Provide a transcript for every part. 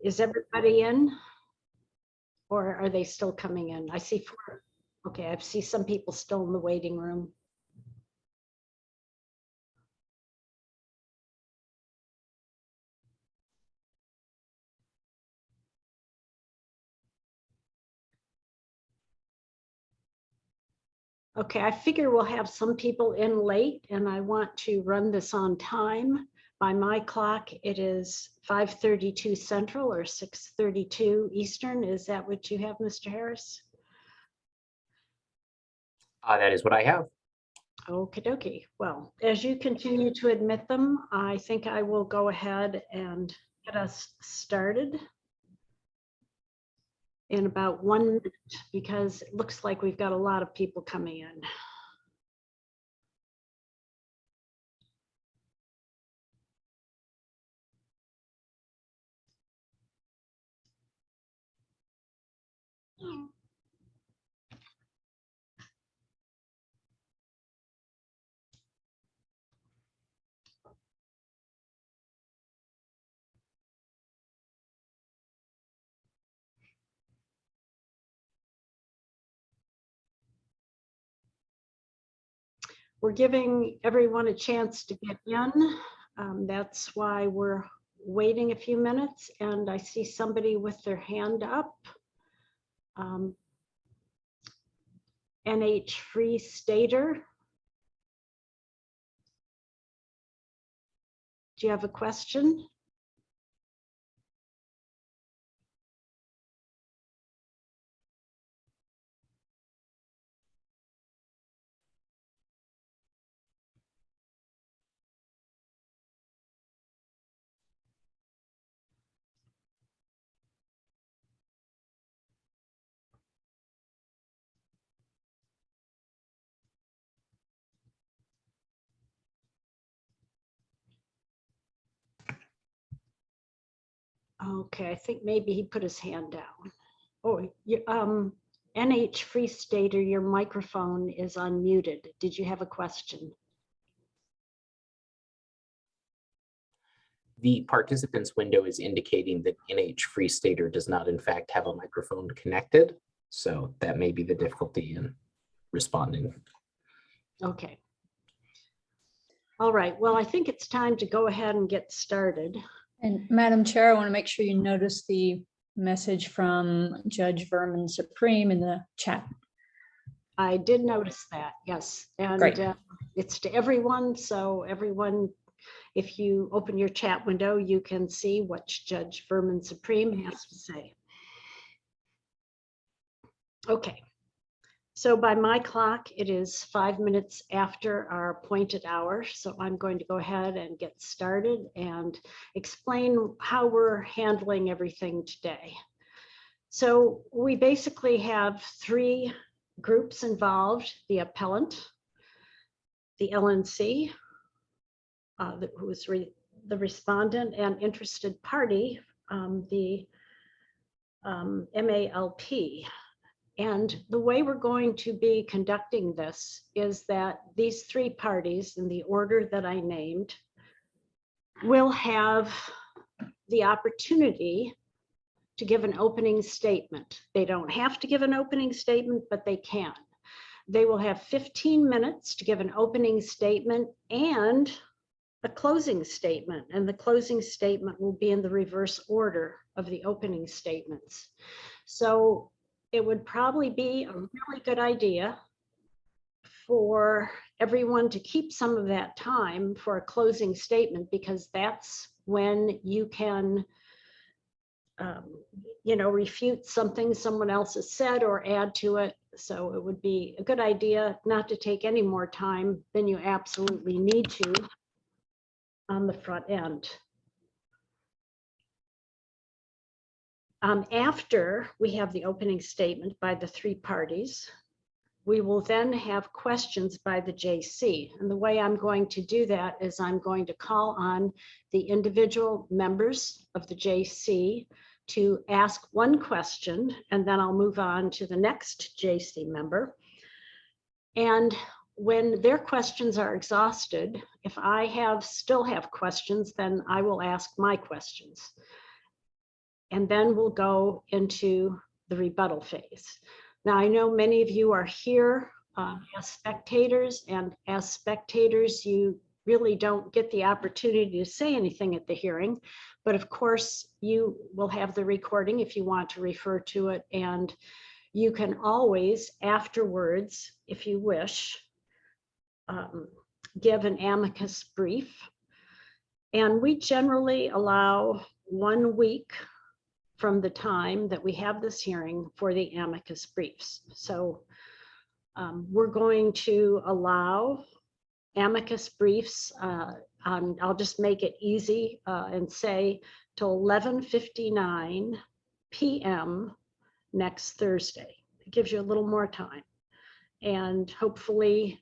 Is everybody in? Or are they still coming in? I see four. Okay, I see some people still in the waiting room. Okay, I figure we'll have some people in late, and I want to run this on time. By my clock, it is 5:32 Central or 6:32 Eastern. Is that what you have, Mr. Harris? That is what I have. Okie dokie. Well, as you continue to admit them, I think I will go ahead and get us started in about 1 minute, because it looks like we've got a lot of people coming in. We're giving everyone a chance to get in. That's why we're waiting a few minutes, and I see somebody with their hand up. NH Free Stater. Do you have a question? Okay, I think maybe he put his hand down. Oh, NH Free Stater, your microphone is unmuted. Did you have a question? The participants window is indicating that NH Free Stater does not in fact have a microphone connected. So that may be the difficulty in responding. Okay. All right, well, I think it's time to go ahead and get started. And Madam Chair, I want to make sure you notice the message from Judge Vermin Supreme in the chat. I did notice that, yes. And it's to everyone, so everyone, if you open your chat window, you can see what Judge Vermin Supreme has to say. Okay. So by my clock, it is 5 minutes after our appointed hour. So I'm going to go ahead and get started and explain how we're handling everything today. So we basically have three groups involved: the appellant, the LNC, who is the respondent and interested party, the MALP. And the way we're going to be conducting this is that these three parties, in the order that I named, will have the opportunity to give an opening statement. They don't have to give an opening statement, but they can. They will have 15 minutes to give an opening statement and a closing statement. And the closing statement will be in the reverse order of the opening statements. So it would probably be a really good idea for everyone to keep some of that time for a closing statement, because that's when you can, refute something someone else has said or add to it. So it would be a good idea not to take any more time than you absolutely need to on the front end. After we have the opening statement by the three parties, we will then have questions by the JC. And the way I'm going to do that is I'm going to call on the individual members of the JC to ask one question, and then I'll move on to the next JC member. And when their questions are exhausted, if I still have questions, then I will ask my questions. and then we'll go into the rebuttal phase. Now, I know many of you are here as spectators, and as spectators, you really don't get the opportunity to say anything at the hearing. But of course, you will have the recording if you want to refer to it. And you can always afterwards, if you wish, give an amicus brief. And we generally allow 1 week from the time that we have this hearing for the amicus briefs. So we're going to allow amicus briefs. I'll just make it easy and say till 11:59 p.m. next Thursday. It gives you a little more time. And hopefully,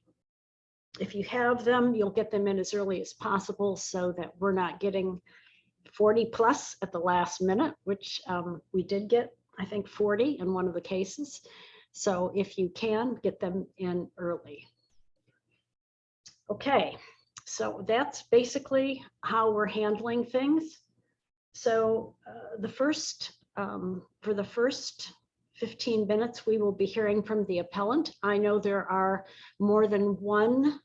if you have them, you'll get them in as early as possible so that we're not getting 40 plus at the last minute, which we did get, I think, 40 in one of the cases. So if you can, get them in early. Okay, so that's basically how we're handling things. So for the first 15 minutes, we will be hearing from the appellant. I know there are more than one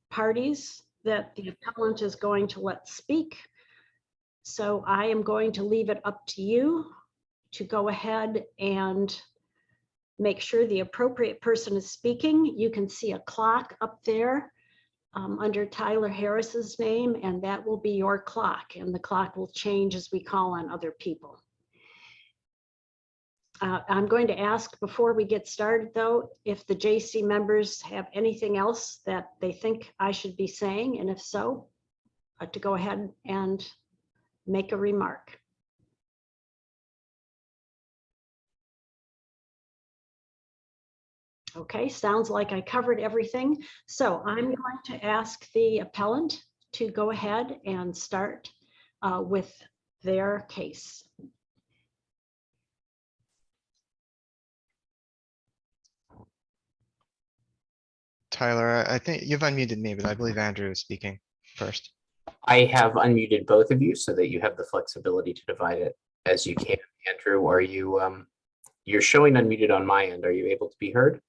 parties that the appellant is going to let speak. So I am going to leave it up to you to go ahead and make sure the appropriate person is speaking. You can see a clock up there under Tyler Harris's name, and that will be your clock, and the clock will change as we call on other people. I'm going to ask before we get started, though, if the JC members have anything else that they think I should be saying, and if so, to go ahead and make a remark. Okay, sounds like I covered everything. So I'm going to ask the appellant to go ahead and start with their case. Tyler, I think you've unmuted me, but I believe Andrew is speaking first. I have unmuted both of you so that you have the flexibility to divide it as you can. Andrew, are you, you're showing unmuted on my end. Are you able to be heard?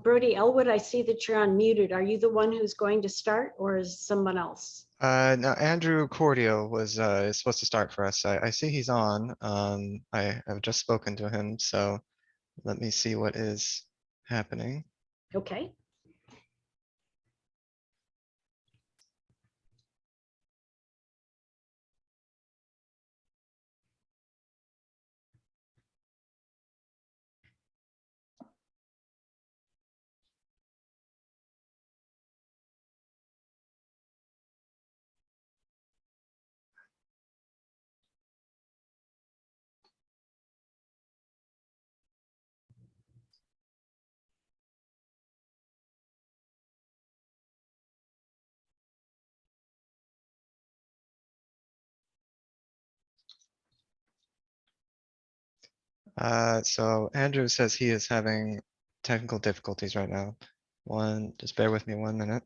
Brody Elwood, I see that you're unmuted. Are you the one who's going to start, or is someone else? No, Andrew Cordio was is supposed to start for us. I see he's on. I have just spoken to him, so let me see what is happening. Okay. So Andrew says he is having technical difficulties right now. Just bear with me 1 minute.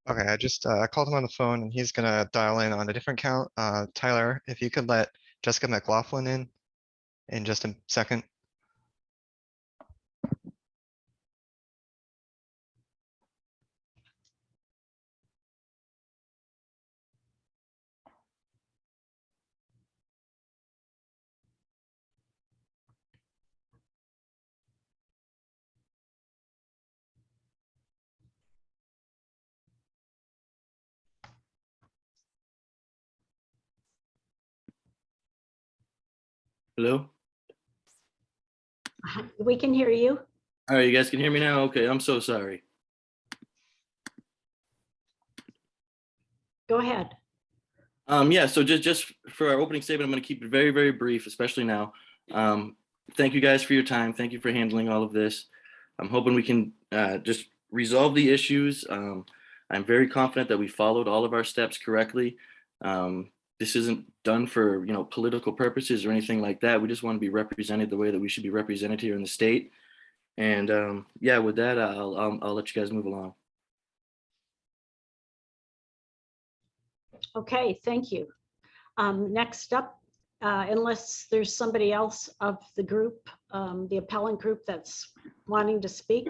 Okay, I just I called him on the phone and he's gonna dial in on a different count. Tyler, if you could let Jessica McLaughlin in just a second. Hello? We can hear you. All right, you guys can hear me now? Okay, I'm so sorry. Go ahead. Yeah, so just for our opening statement, I'm going to keep it very, very brief, especially now. Thank you guys for your time. Thank you for handling all of this. I'm hoping we can just resolve the issues. I'm very confident that we followed all of our steps correctly. This isn't done for, political purposes or anything like that. We just want to be represented the way that we should be represented here in the state. And yeah, with that, I'll let you guys move along. Okay, thank you. Next up, unless there's somebody else of the group, the appellant group that's wanting to speak,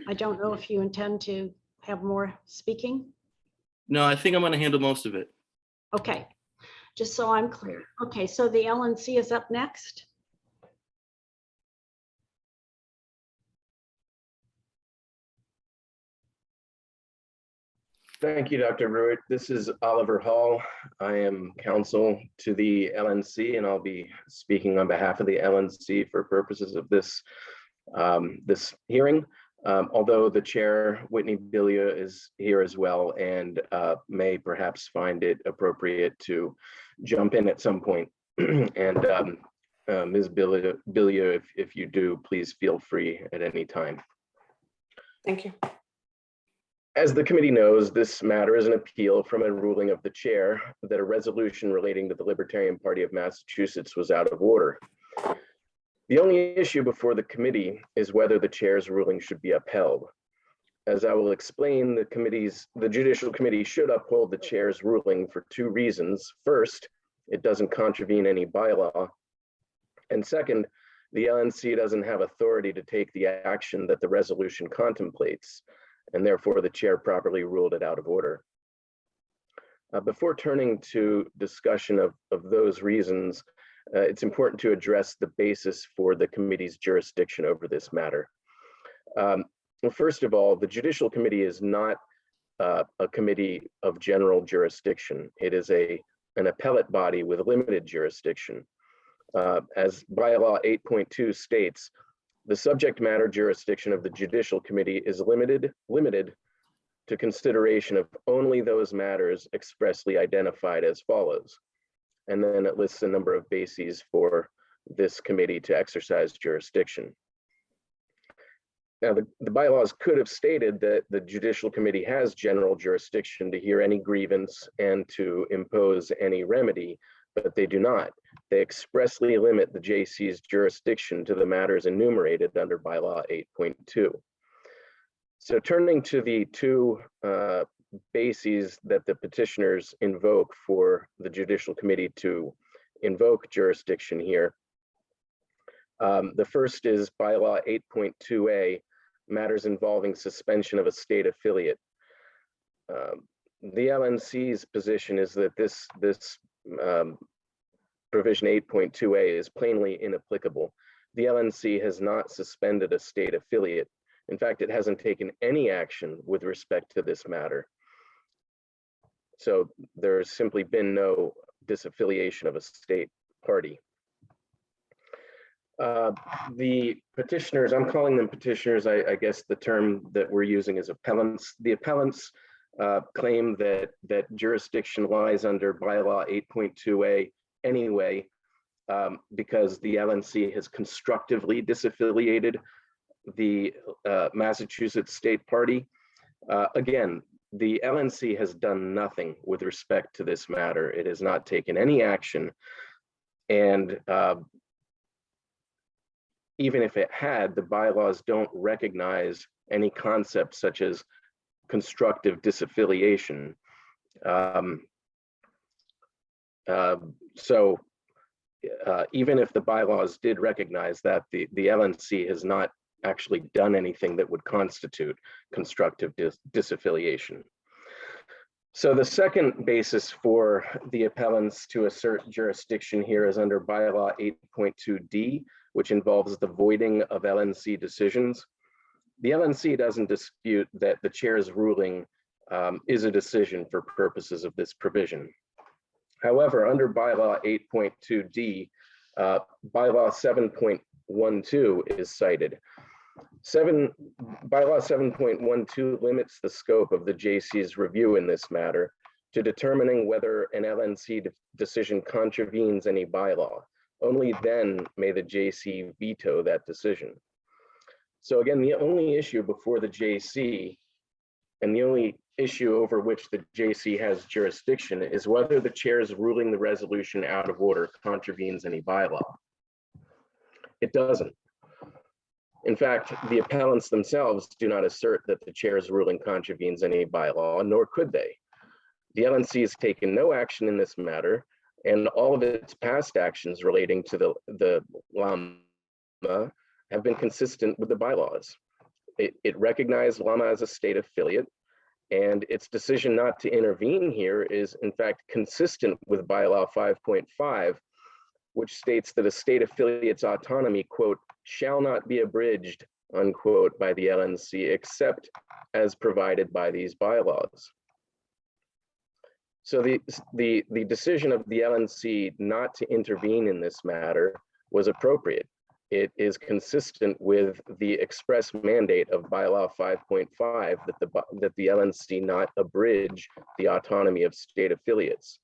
I don't know if you intend to have more speaking. No, I think I'm going to handle most of it. Okay, just so I'm clear. Okay, so the LNC is up next. Thank you, Dr. Brewitt. This is Oliver Hall. I am counsel to the LNC, and I'll be speaking on behalf of the LNC for purposes of this hearing. Although the chair, Whitney Billia, is here as well and may perhaps find it appropriate to jump in at some point. And Ms. Billia, if you do, please feel free at any time. Thank you. As the committee knows, this matter is an appeal from a ruling of the chair that a resolution relating to the Libertarian Party of Massachusetts was out of order. The only issue before the committee is whether the chair's ruling should be upheld. As I will explain, the Judicial Committee should uphold the chair's ruling for two reasons. First, it doesn't contravene any bylaw. And second, the LNC doesn't have authority to take the action that the resolution contemplates, and therefore the chair properly ruled it out of order. Before turning to discussion of those reasons, it's important to address the basis for the committee's jurisdiction over this matter. Well, first of all, the Judicial Committee is not a committee of general jurisdiction. It is an appellate body with limited jurisdiction. As bylaw 8.2 states, the subject matter jurisdiction of the Judicial Committee is limited to consideration of only those matters expressly identified as follows. And then it lists a number of bases for this committee to exercise jurisdiction. Now, the bylaws could have stated that the Judicial Committee has general jurisdiction to hear any grievance and to impose any remedy, but they do not. They expressly limit the JC's jurisdiction to the matters enumerated under bylaw 8.2. So turning to the two bases that the petitioners invoke for the Judicial Committee to invoke jurisdiction here. The first is bylaw 8.2a, matters involving suspension of a state affiliate. The LNC's position is that this provision 8.2a is plainly inapplicable. The LNC has not suspended a state affiliate. In fact, it hasn't taken any action with respect to this matter. So there's simply been no disaffiliation of a state party. The petitioners, I'm calling them petitioners, I guess the term that we're using is appellants. The appellants claim that jurisdiction lies under bylaw 8.2a anyway, because the LNC has constructively disaffiliated the Massachusetts State Party. Again, the LNC has done nothing with respect to this matter. It has not taken any action. And even if it had, the bylaws don't recognize any concepts such as constructive disaffiliation. So even if the bylaws did recognize that, the LNC has not actually done anything that would constitute constructive disaffiliation. So the second basis for the appellants to assert jurisdiction here is under bylaw 8.2D, which involves the voiding of LNC decisions. The LNC doesn't dispute that the chair's ruling is a decision for purposes of this provision. However, under bylaw 8.2D, bylaw 7.12 is cited. Bylaw 7.12 limits the scope of the JC's review in this matter to determining whether an LNC decision contravenes any bylaw. Only then may the JC veto that decision. So again, the only issue before the JC and the only issue over which the JC has jurisdiction is whether the chair's ruling the resolution out of order contravenes any bylaw. It doesn't. In fact, the appellants themselves do not assert that the chair's ruling contravenes any bylaw, nor could they. The LNC has taken no action in this matter, and all of its past actions relating to the LAMA have been consistent with the bylaws. It recognized LAMA as a state affiliate, and its decision not to intervene here is in fact consistent with bylaw 5.5, which states that a state affiliate's autonomy, quote, shall not be abridged, unquote, by the LNC except as provided by these bylaws. So the decision of the LNC not to intervene in this matter was appropriate. It is consistent with the express mandate of bylaw 5.5 that the LNC not abridge the autonomy of state affiliates.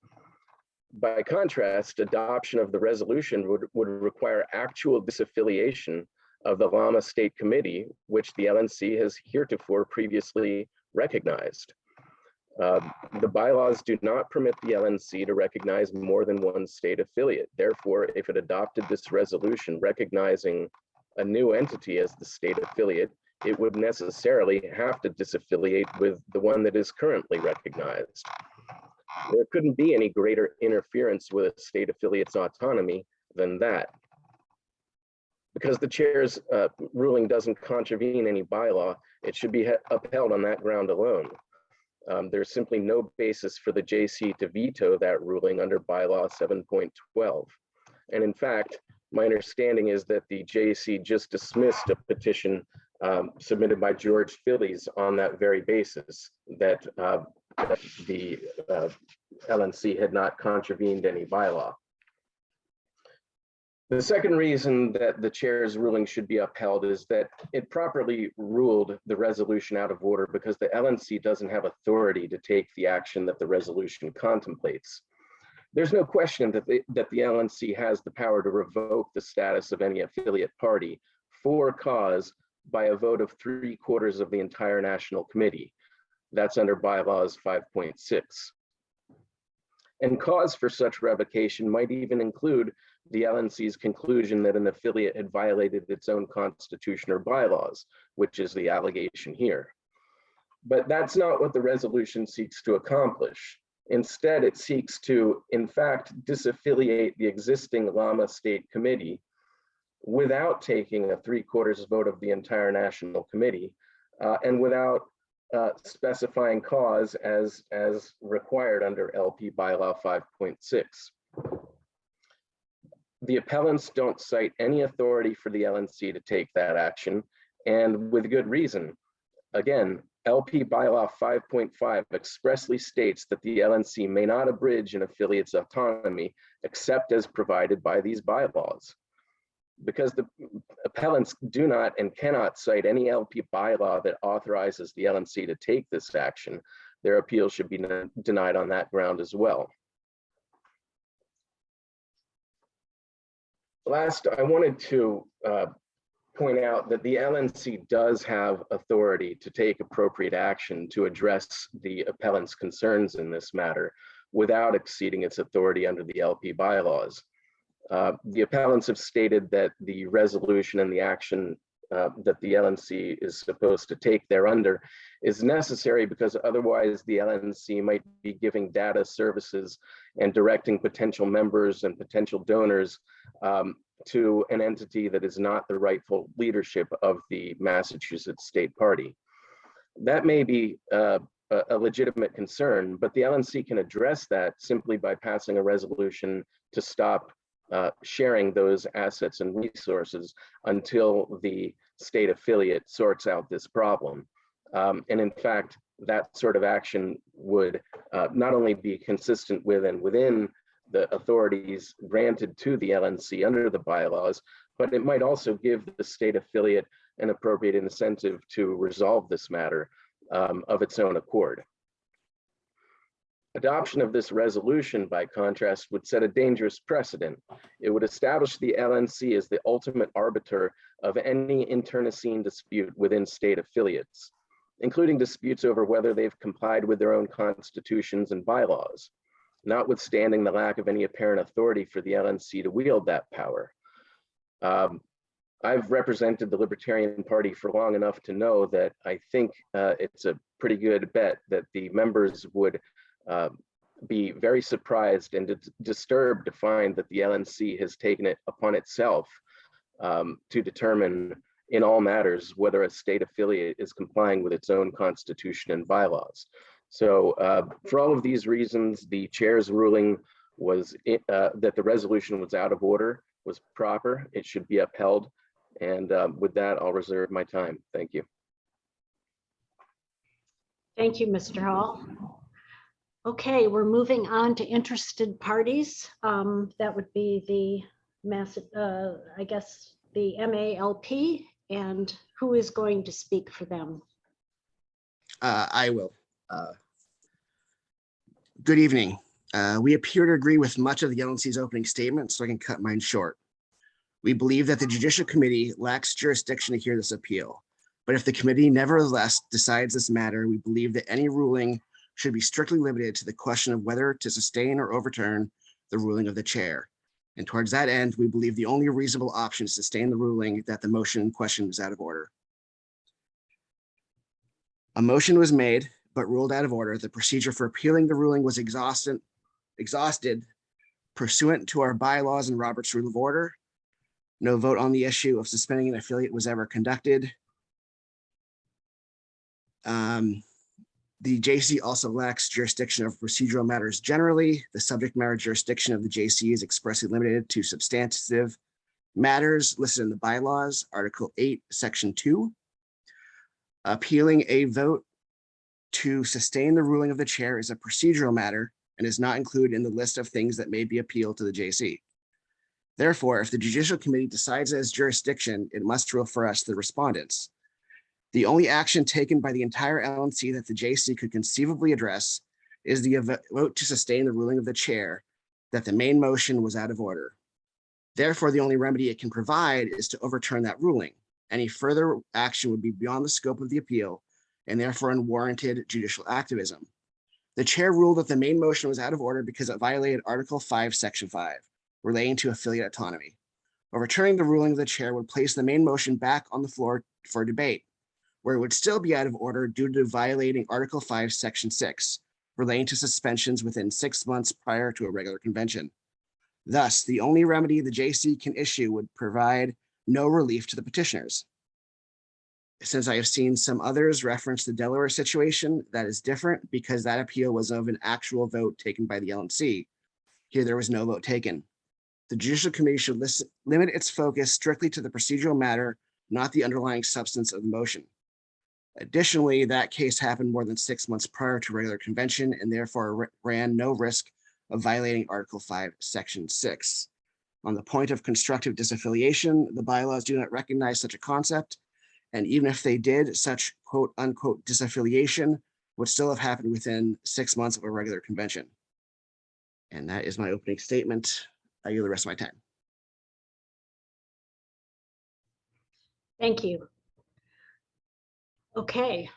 By contrast, adoption of the resolution would require actual disaffiliation of the LAMA State Committee, which the LNC has heretofore previously recognized. The bylaws do not permit the LNC to recognize more than one state affiliate. Therefore, if it adopted this resolution recognizing a new entity as the state affiliate, it would necessarily have to disaffiliate with the one that is currently recognized. There couldn't be any greater interference with a state affiliate's autonomy than that. Because the chair's ruling doesn't contravene any bylaw, it should be upheld on that ground alone. There's simply no basis for the JC to veto that ruling under bylaw 7.12. And in fact, my understanding is that the JC just dismissed a petition submitted by George Phillies on that very basis, that the LNC had not contravened any bylaw. The second reason that the chair's ruling should be upheld is that it properly ruled the resolution out of order because the LNC doesn't have authority to take the action that the resolution contemplates. There's no question that the LNC has the power to revoke the status of any affiliate party for cause by a vote of 3/4 of the entire national committee. That's under bylaws 5.6. And cause for such revocation might even include the LNC's conclusion that an affiliate had violated its own constitution or bylaws, which is the allegation here. But that's not what the resolution seeks to accomplish. Instead, it seeks to, in fact, disaffiliate the existing LAMA State Committee without taking a 3/4 vote of the entire national committee and without specifying cause as required under LP bylaw 5.6. The appellants don't cite any authority for the LNC to take that action, and with good reason. Again, LP bylaw 5.5 expressly states that the LNC may not abridge an affiliate's autonomy except as provided by these bylaws. Because the appellants do not and cannot cite any LP bylaw that authorizes the LNC to take this action, their appeal should be denied on that ground as well. Last, I wanted to point out that the LNC does have authority to take appropriate action to address the appellant's concerns in this matter without exceeding its authority under the LP bylaws. The appellants have stated that the resolution and the action that the LNC is supposed to take thereunder is necessary, because otherwise the LNC might be giving data services and directing potential members and potential donors to an entity that is not the rightful leadership of the Massachusetts State Party. That may be a legitimate concern, but the LNC can address that simply by passing a resolution to stop sharing those assets and resources until the state affiliate sorts out this problem. And in fact, that sort of action would not only be consistent with and within the authorities granted to the LNC under the bylaws, but it might also give the state affiliate an appropriate incentive to resolve this matter of its own accord. Adoption of this resolution, by contrast, would set a dangerous precedent. It would establish the LNC as the ultimate arbiter of any internecine dispute within state affiliates, including disputes over whether they've complied with their own constitutions and bylaws, notwithstanding the lack of any apparent authority for the LNC to wield that power. I've represented the Libertarian Party for long enough to know that I think it's a pretty good bet that the members would be very surprised and disturbed to find that the LNC has taken it upon itself to determine in all matters whether a state affiliate is complying with its own constitution and bylaws. So for all of these reasons, the chair's ruling was that the resolution was out of order, was proper. It should be upheld. And with that, I'll reserve my time. Thank you. Thank you, Mr. Hall. Okay, we're moving on to interested parties. That would be the I guess the MALP, and who is going to speak for them? I will. Good evening. We appear to agree with much of the LNC's opening statement, so I can cut mine short. We believe that the Judicial Committee lacks jurisdiction to hear this appeal, but if the committee nevertheless decides this matter, we believe that any ruling should be strictly limited to the question of whether to sustain or overturn the ruling of the chair. And towards that end, we believe the only reasonable option is to sustain the ruling that the motion in question is out of order. A motion was made, but ruled out of order. The procedure for appealing the ruling was exhausted pursuant to our bylaws and Robert's Rule of Order. No vote on the issue of suspending an affiliate was ever conducted. The JC also lacks jurisdiction of procedural matters generally. The subject matter jurisdiction of the JC is expressly limited to substantive matters listed in the bylaws, Article 8, Section 2. Appealing a vote to sustain the ruling of the chair is a procedural matter and is not included in the list of things that may be appealed to the JC. Therefore, if the Judicial Committee decides as jurisdiction, it must refer us to the respondents. The only action taken by the entire LNC that the JC could conceivably address is the vote to sustain the ruling of the chair that the main motion was out of order. Therefore, the only remedy it can provide is to overturn that ruling. Any further action would be beyond the scope of the appeal and therefore unwarranted judicial activism. The chair ruled that the main motion was out of order because it violated Article 5, Section 5, relating to affiliate autonomy. Overturning the ruling of the chair would place the main motion back on the floor for debate, where it would still be out of order due to violating Article 5, Section 6, relating to suspensions within 6 months prior to a regular convention. Thus, the only remedy the JC can issue would provide no relief to the petitioners. Since I have seen some others reference the Delaware situation, that is different because that appeal was of an actual vote taken by the LNC. Here, there was no vote taken. The Judicial Committee should limit its focus strictly to the procedural matter, not the underlying substance of the motion. Additionally, that case happened more than 6 months prior to regular convention and therefore ran no risk of violating Article 5, Section 6. On the point of constructive disaffiliation, the bylaws do not recognize such a concept. And even if they did, such quote unquote disaffiliation would still have happened within 6 months of a regular convention. And that is my opening statement. I yield the rest of my time. Thank you. Okay,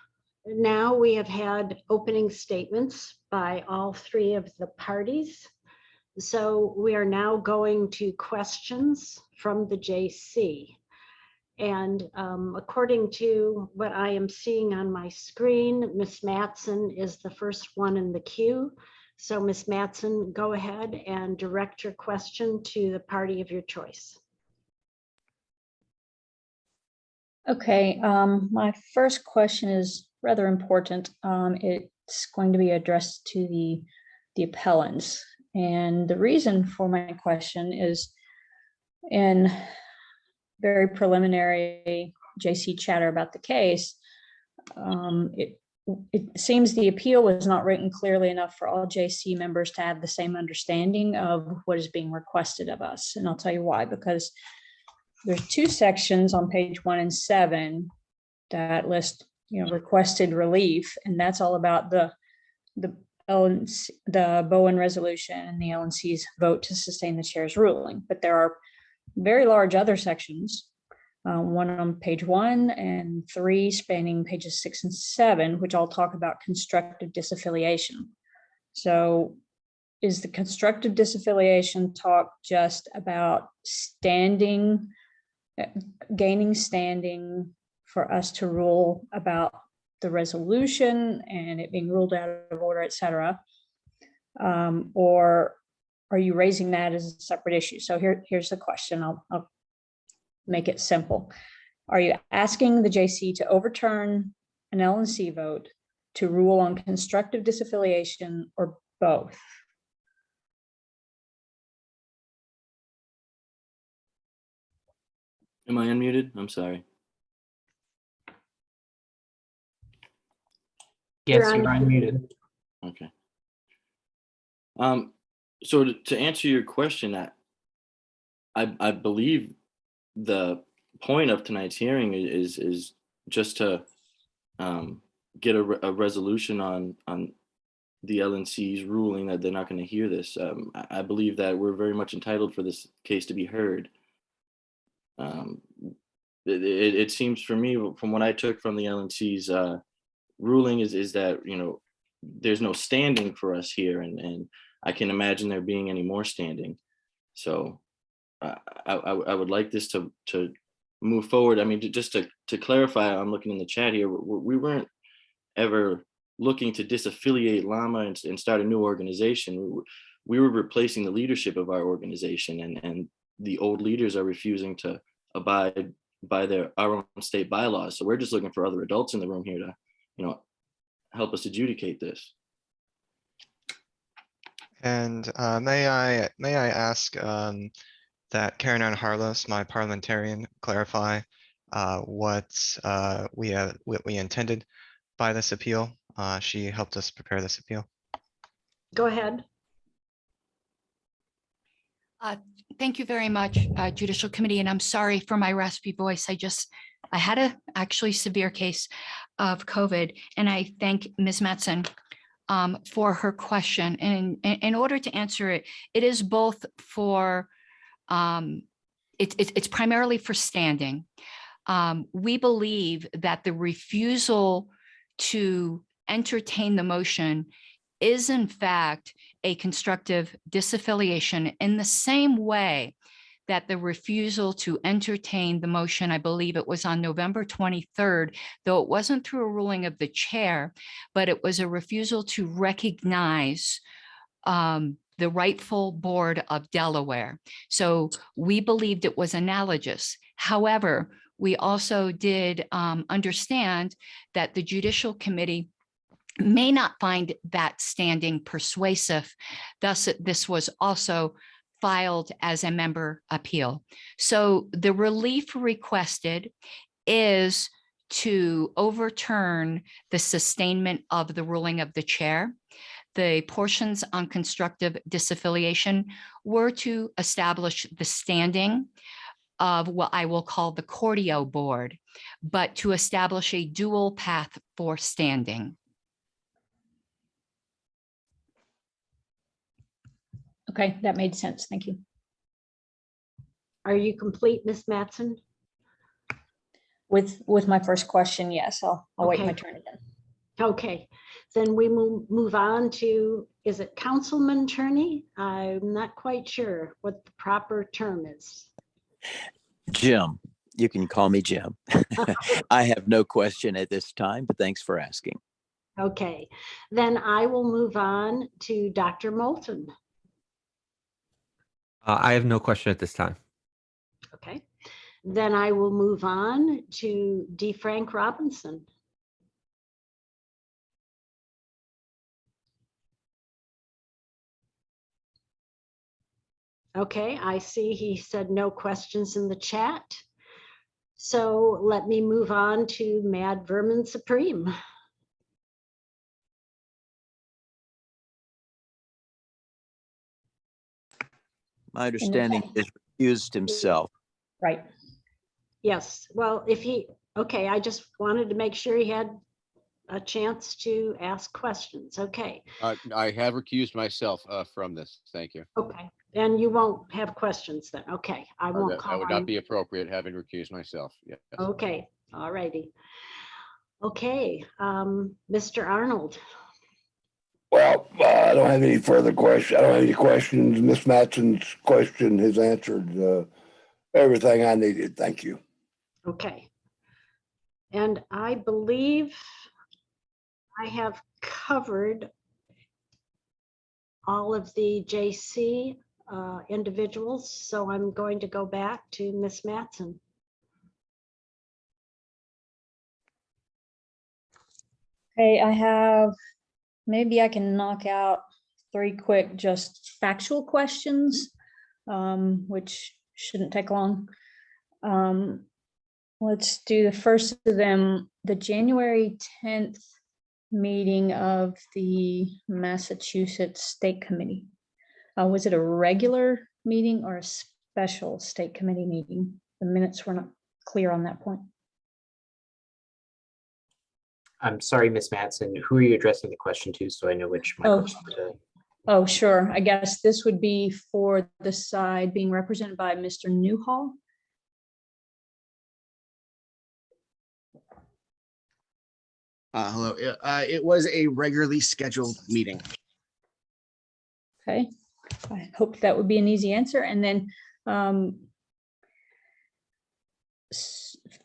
now we have had opening statements by all three of the parties. So we are now going to questions from the JC. And according to what I am seeing on my screen, Ms. Matson is the first one in the queue. So Ms. Matson, go ahead and direct your question to the party of your choice. Okay, my first question is rather important. It's going to be addressed to the appellants. And the reason for my question is in very preliminary JC chatter about the case, it seems the appeal was not written clearly enough for all JC members to have the same understanding of what is being requested of us. And I'll tell you why, because there's two sections on page 1 and 7 that list, requested relief, and that's all about the Bowen resolution and the LNC's vote to sustain the chair's ruling. But there are very large other sections, one on page 1 and 3 spanning pages 6 and 7, which all talk about constructive disaffiliation. So is the constructive disaffiliation talk just about gaining standing for us to rule about the resolution and it being ruled out of order, et cetera? Or are you raising that as a separate issue? So here's the question. I'll make it simple. Are you asking the JC to overturn an LNC vote, to rule on constructive disaffiliation, or both? Am I unmuted? I'm sorry. Yes, You're you're unmuted. Okay. So to answer your question, I believe the point of tonight's hearing is just to get a resolution on the LNC's ruling that they're not going to hear this. I believe that we're very much entitled for this case to be heard. It seems for me, from what I took from the LNC's ruling, is that there's no standing for us here, and I can imagine there being any more standing. So I would like this to move forward. I mean, just to clarify, I'm looking in the chat here. We weren't ever looking to disaffiliate Llama and start a new organization. We were replacing the leadership of our organization, and the old leaders are refusing to abide by our own state bylaws. So we're just looking for other adults in the room here to, help us adjudicate this. And may I ask that Karen Ann Harlos, my parliamentarian, clarify what we intended by this appeal. She helped us prepare this appeal. Go ahead. Thank you very much, Judicial Committee, and I'm sorry for my raspy voice. I had a actually severe case of COVID, and I thank Ms. Matson for her question. And in order to answer it, it is both for, it's primarily for standing. We believe that the refusal to entertain the motion is in fact a constructive disaffiliation, in the same way that the refusal to entertain the motion, I believe it was on November 23rd, though it wasn't through a ruling of the chair, but it was a refusal to recognize the rightful board of Delaware. So we believed it was analogous. However, we also did understand that the Judicial Committee may not find that standing persuasive. Thus, this was also filed as a member appeal. So the relief requested is to overturn the sustainment of the ruling of the chair. The portions on constructive disaffiliation were to establish the standing of what I will call the Cordio board, but to establish a dual path for standing. Okay, that made sense. Thank you. Are you complete, Ms. Matson? With my first question, yes, I'll wait my Okay. turn again. Okay, then we move on to, is it Councilman Turney? I'm not quite sure what the proper term is. Jim, You can call me Jim. I have no question at this time, but thanks for asking. Okay, then I will move on to Dr. Moulton. I have no question at this time. Okay, then I will move on to D. Frank Robinson. Okay, I see he said no questions in the chat. So let me move on to Mad Vermin Supreme. My understanding is recused himself. Right. Yes, well, if he, okay, I just wanted to make sure he had a chance to ask questions. Okay, I have recused myself from this. Thank you. okay, and you won't have questions then. Okay, I won't That call would on. not be appropriate, having recused myself. Yes. Okay, all righty. Okay, Mr. Arnold. Well, I don't have any further questions. I don't have any questions. Ms. Matson's question has answered everything I needed. Thank you. Okay. And I believe I have covered all of the JC individuals, so I'm going to go back to Ms. Matson. Okay, I have, maybe I can knock out 3 quick, just factual questions, which shouldn't take long. Let's do the first of them, the January 10th meeting of the Massachusetts State Committee. Was it a regular meeting or a special state committee meeting? The minutes were not clear on that point. I'm sorry, Ms. Matson, who are you addressing the question to so I know which microphone to? Oh, sure. I guess this would be for the side being represented by Mr. Newhall. Hello. It was a regularly scheduled meeting. Okay, I hope that would be an easy answer. And then,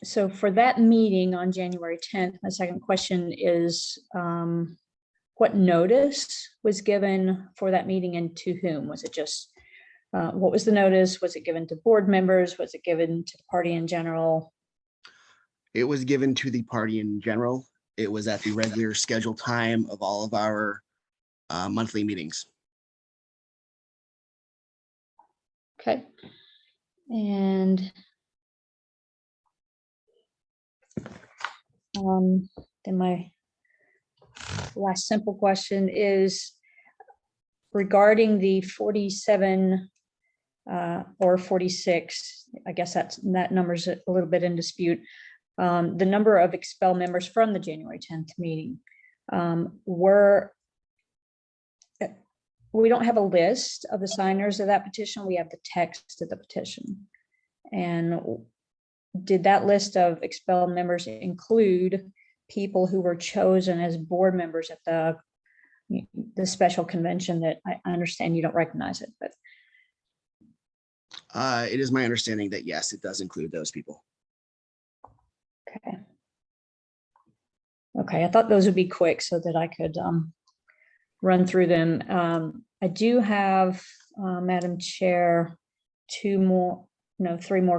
so for that meeting on January 10th, my second question is, what notice was given for that meeting and to whom? Was it just, what was the notice? Was it given to board members? Was it given to the party in general? It was given to the party in general. It was at the regular scheduled time of all of our monthly meetings. Okay. And then my last simple question is regarding the 47 or 46, I guess that number's a little bit in dispute. The number of expel members from the January 10th meeting we don't have a list of the signers of that petition. We have the text of the petition. And did that list of expelled members include people who were chosen as board members at the special convention that I understand you don't recognize it, but. It is my understanding that yes, it does include those people. Okay. Okay, I thought those would be quick so that I could run through them. I do have, Madam Chair, 3 more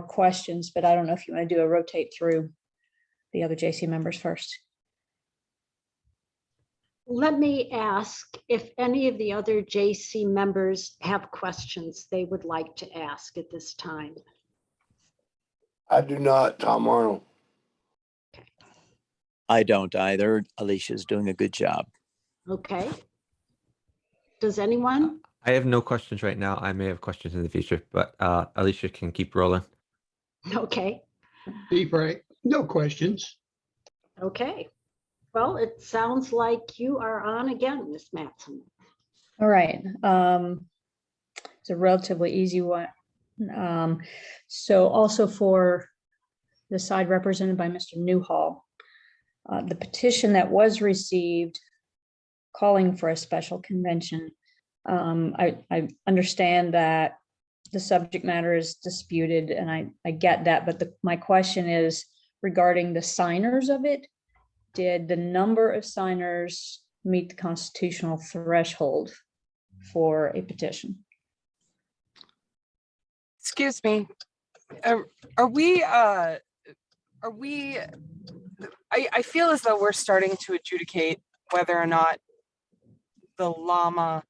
questions, but I don't know if you want to do a rotate through the other JC members first. Let me ask if any of the other JC members have questions they would like to ask at this time. I do not, Tom Arnold. I don't either. Alicia's doing a good job. Okay. Does anyone? I have no questions right now. I may have questions in the future, but Alicia can keep rolling. Okay. Deep right. No questions. Okay. Well, it sounds like you are on again, Ms. Matson. All right. It's a relatively easy one. So also for the side represented by Mr. Newhall, the petition that was received calling for a special convention. I understand that the subject matter is disputed, and I get that, but my question is regarding the signers of it. Did the number of signers meet the constitutional threshold for a petition? Excuse me. Are we, I feel as though we're starting to adjudicate whether or not the LLAMA,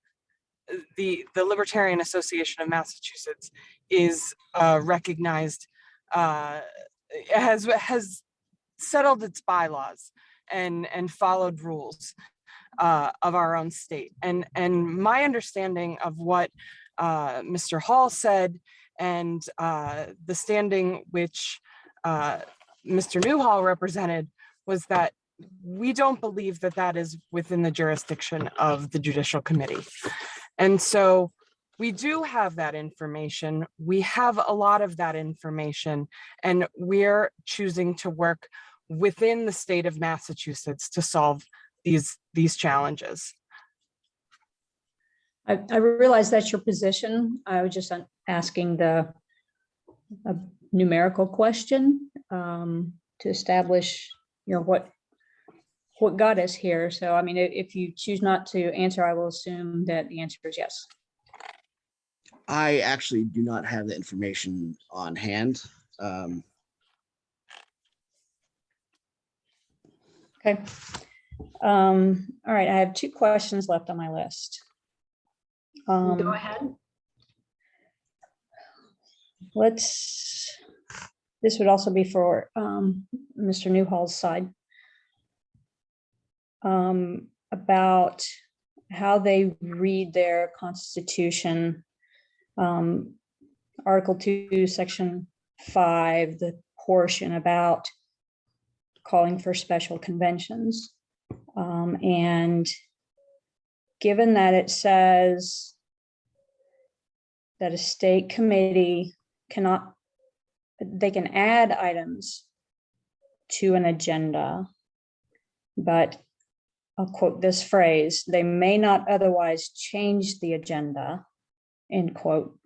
the Libertarian Association of Massachusetts, is recognized, has settled its bylaws and followed rules of our own state. And my understanding of what Mr. Hall said and the standing which Mr. Newhall represented was that we don't believe that that is within the jurisdiction of the Judicial Committee. And so we do have that information. We have a lot of that information, and we're choosing to work within the state of Massachusetts to solve these challenges. I realize that's your position. I was just asking a numerical question to establish, what got us here. So, I mean, if you choose not to answer, I will assume that the answer is yes. I actually do not have the information on hand. Okay. All right, I have 2 questions left on my list. Go ahead. This would also be for Mr. Newhall's side. About how they read their constitution. Article 2, Section 5, the portion about calling for special conventions. And given that it says that a state committee they can add items to an agenda, but I'll quote this phrase, they may not otherwise change the agenda, end quote.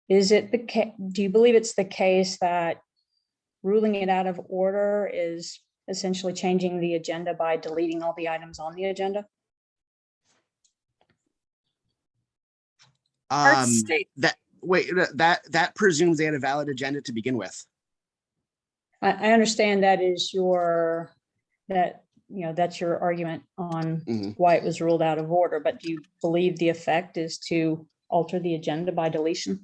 Is it do you believe it's the case that ruling it out of order is essentially changing the agenda by deleting all the items on the agenda? That presumes they had a valid agenda to begin with. I understand that is that's your argument on why it was ruled out of order, but do you believe the effect is to alter the agenda by deletion?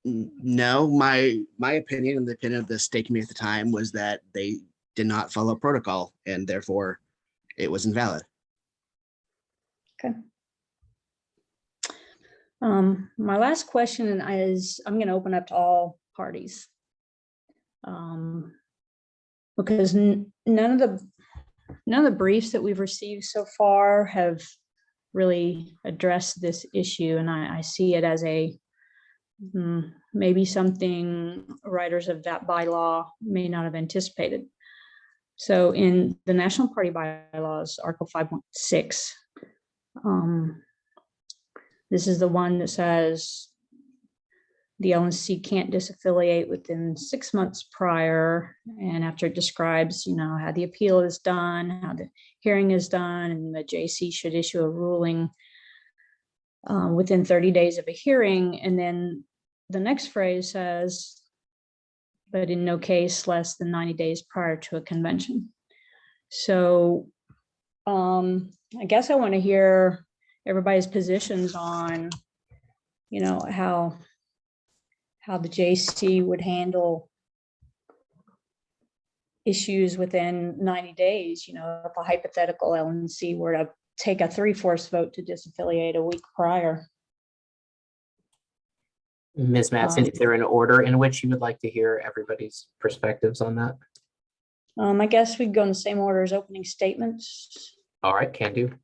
No, my opinion and the opinion of the state committee at the time was that they did not follow protocol and therefore it was invalid. Okay. My last question is, I'm going to open up to all parties. Because none of the briefs that we've received so far have really addressed this issue, and I see it as maybe something writers of that bylaw may not have anticipated. So in the National Party bylaws, Article 5.6, this is the one that says the LNC can't disaffiliate within 6 months prior, and after it describes, how the appeal is done, how the hearing is done, and the JC should issue a ruling within 30 days of a hearing. And then the next phrase says, but in no case less than 90 days prior to a convention. So I guess I want to hear everybody's positions on, how the JC would handle issues within 90 days. If a hypothetical LNC were to take a 3/4 vote to disaffiliate a week prior. Ms. Mattson, is there an order in which you would like to hear everybody's perspectives on that? I guess we'd go in the same order as opening statements. All right, can do.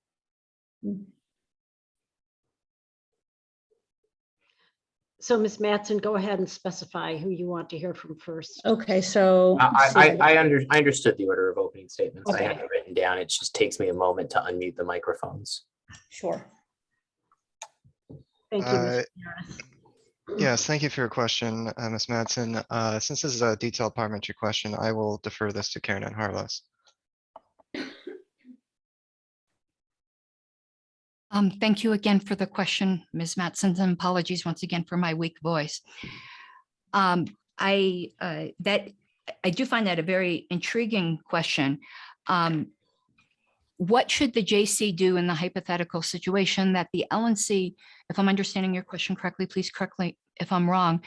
So Ms. Mattson, go ahead and specify who you want to hear from first. Okay, so I understood the order of opening statements. Okay. I have it written down. It just takes me a moment to unmute the microphones. Sure. Thank you, Mr. Harris. Yes, thank you for your question, Ms. Madsen. Since this is a detailed parliamentary question, I will defer this to Karen and Harless. Thank you again for the question, Ms. Matson, and apologies once again for my weak voice. I do find that a very intriguing question. What should the JC do in the hypothetical situation that the LNC, if I'm understanding your question correctly, please correct me if I'm wrong,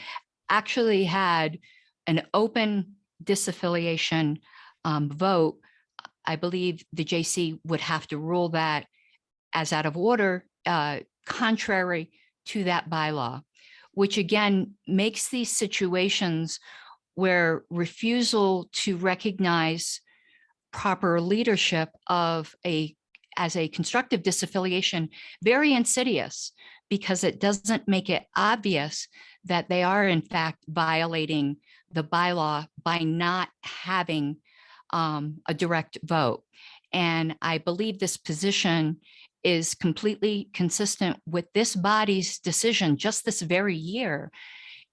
actually had an open disaffiliation vote? I believe the JC would have to rule that as out of order, contrary to that bylaw, which again makes these situations where refusal to recognize proper leadership as a constructive disaffiliation very insidious, because it doesn't make it obvious that they are in fact violating the bylaw by not having a direct vote. And I believe this position is completely consistent with this body's decision just this very year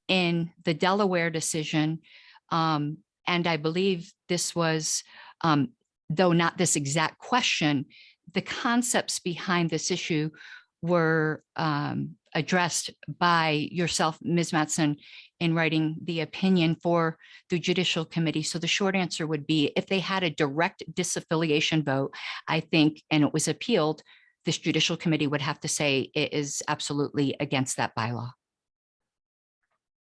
in the Delaware decision. And I believe this was, though not this exact question, the concepts behind this issue were addressed by yourself, Ms. Matson, in writing the opinion for the Judicial Committee. So the short answer would be, if they had a direct disaffiliation vote, I think, and it was appealed, this Judicial Committee would have to say it is absolutely against that bylaw.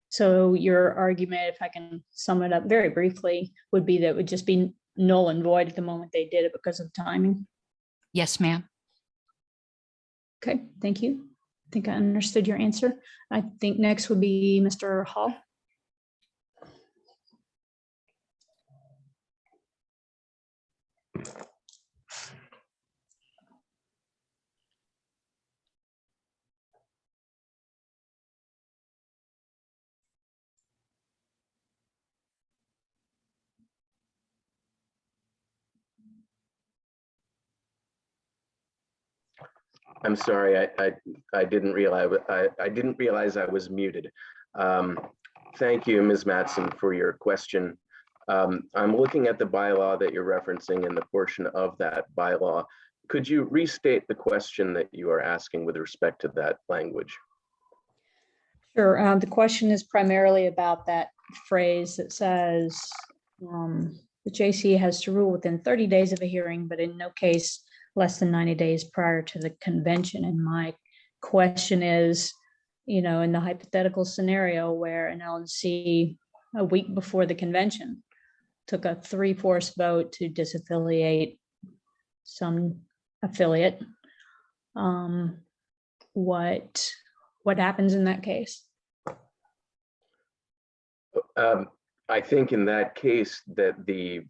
So your argument, if I can sum it up very briefly, would be that it would just be null and void at the moment they did it because of timing? Yes, ma'am. Okay, thank you. I think I understood your answer. I think next would be Mr. Hall. I'm sorry, I didn't realize I was muted. Thank you, Ms. Matson, for your question. I'm looking at the bylaw that you're referencing and the portion of that bylaw. Could you restate the question that you are asking with respect to that language? Sure. The question is primarily about that phrase that says the JC has to rule within 30 days of a hearing, but in no case less than 90 days prior to the convention. And my question is, in the hypothetical scenario where an LNC a week before the convention took a 3/4 vote to disaffiliate some affiliate, what happens in that case? I think in that case that the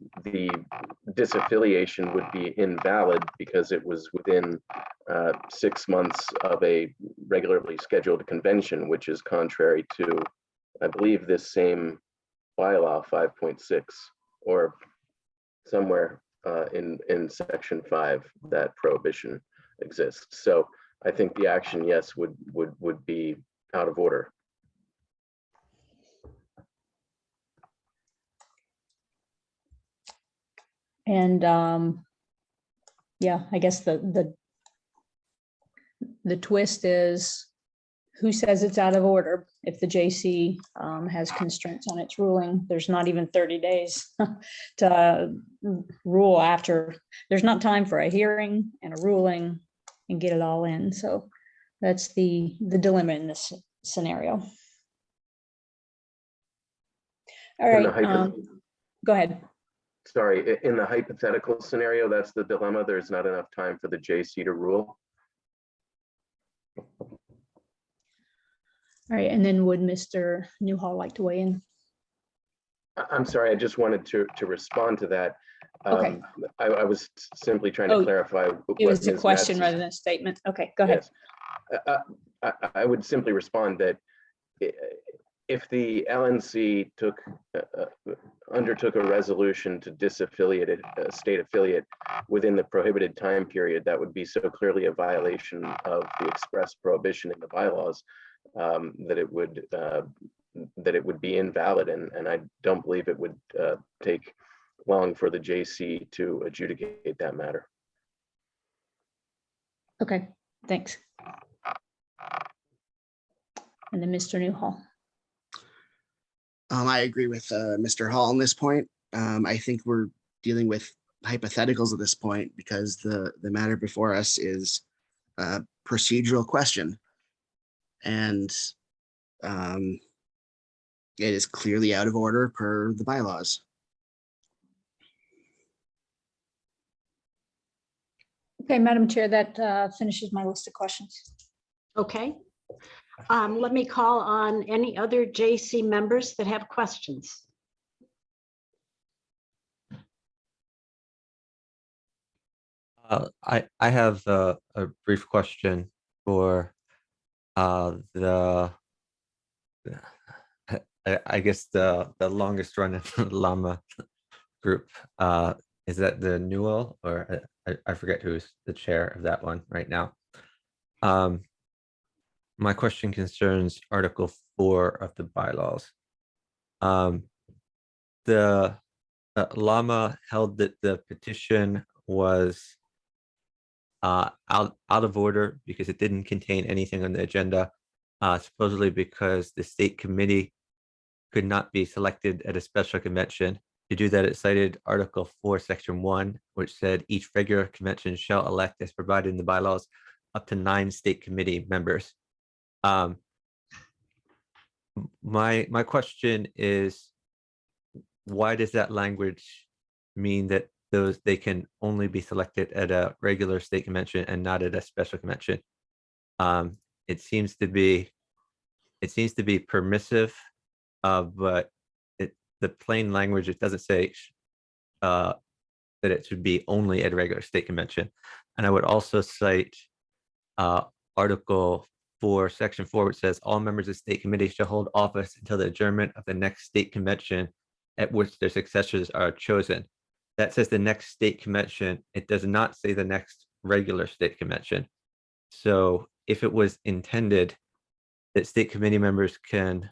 disaffiliation would be invalid because it was within 6 months of a regularly scheduled convention, which is contrary to, I believe, this same bylaw 5.6 or somewhere in section 5 that prohibition exists. So I think the action, yes, would be out of order. And yeah, I guess the twist is, who says it's out of order? If the JC has constraints on its ruling, there's not even 30 days to rule after. There's not time for a hearing and a ruling and get it all in. So that's the dilemma in this scenario. All right, go ahead. Sorry, in the hypothetical scenario, that's the dilemma. There's not enough time for the JC to rule. All right, and then would Mr. Newhall like to weigh in? I'm sorry, I just wanted to respond to that. Okay. I was simply trying to clarify. It was a question rather than a statement. Okay, go ahead. Yes. I would simply respond that if the LNC undertook a resolution to disaffiliate a state affiliate within the prohibited time period, that would be so clearly a violation of the express prohibition in the bylaws that it would be invalid, and I don't believe it would take long for the JC to adjudicate that matter. Okay, thanks. And then Mr. Newhall. I agree with Mr. Hall on this point. I think we're dealing with hypotheticals at this point because the matter before us is a procedural question. And it is clearly out of order per the bylaws. Okay, Madam Chair, that finishes my list of questions. Okay. Let me call on any other JC members that have questions. I have a brief question for the I guess the longest running llama group. Is that the Newell, or I forget who's the chair of that one right now. My question concerns Article 4 of the bylaws. The llama held that the petition was out of order because it didn't contain anything on the agenda, supposedly because the state committee could not be selected at a special convention. To do that, it cited Article 4, Section 1, which said each regular convention shall elect, as provided in the bylaws, up to 9 state committee members. My question is, why does that language mean that they can only be selected at a regular state convention and not at a special convention? It seems to be permissive, but the plain language, it doesn't say that it should be only at a regular state convention. And I would also cite Article 4, Section 4, which says all members of state committee shall hold office until the adjournment of the next state convention at which their successors are chosen. That says the next state convention. It does not say the next regular state convention. So if it was intended that state committee members can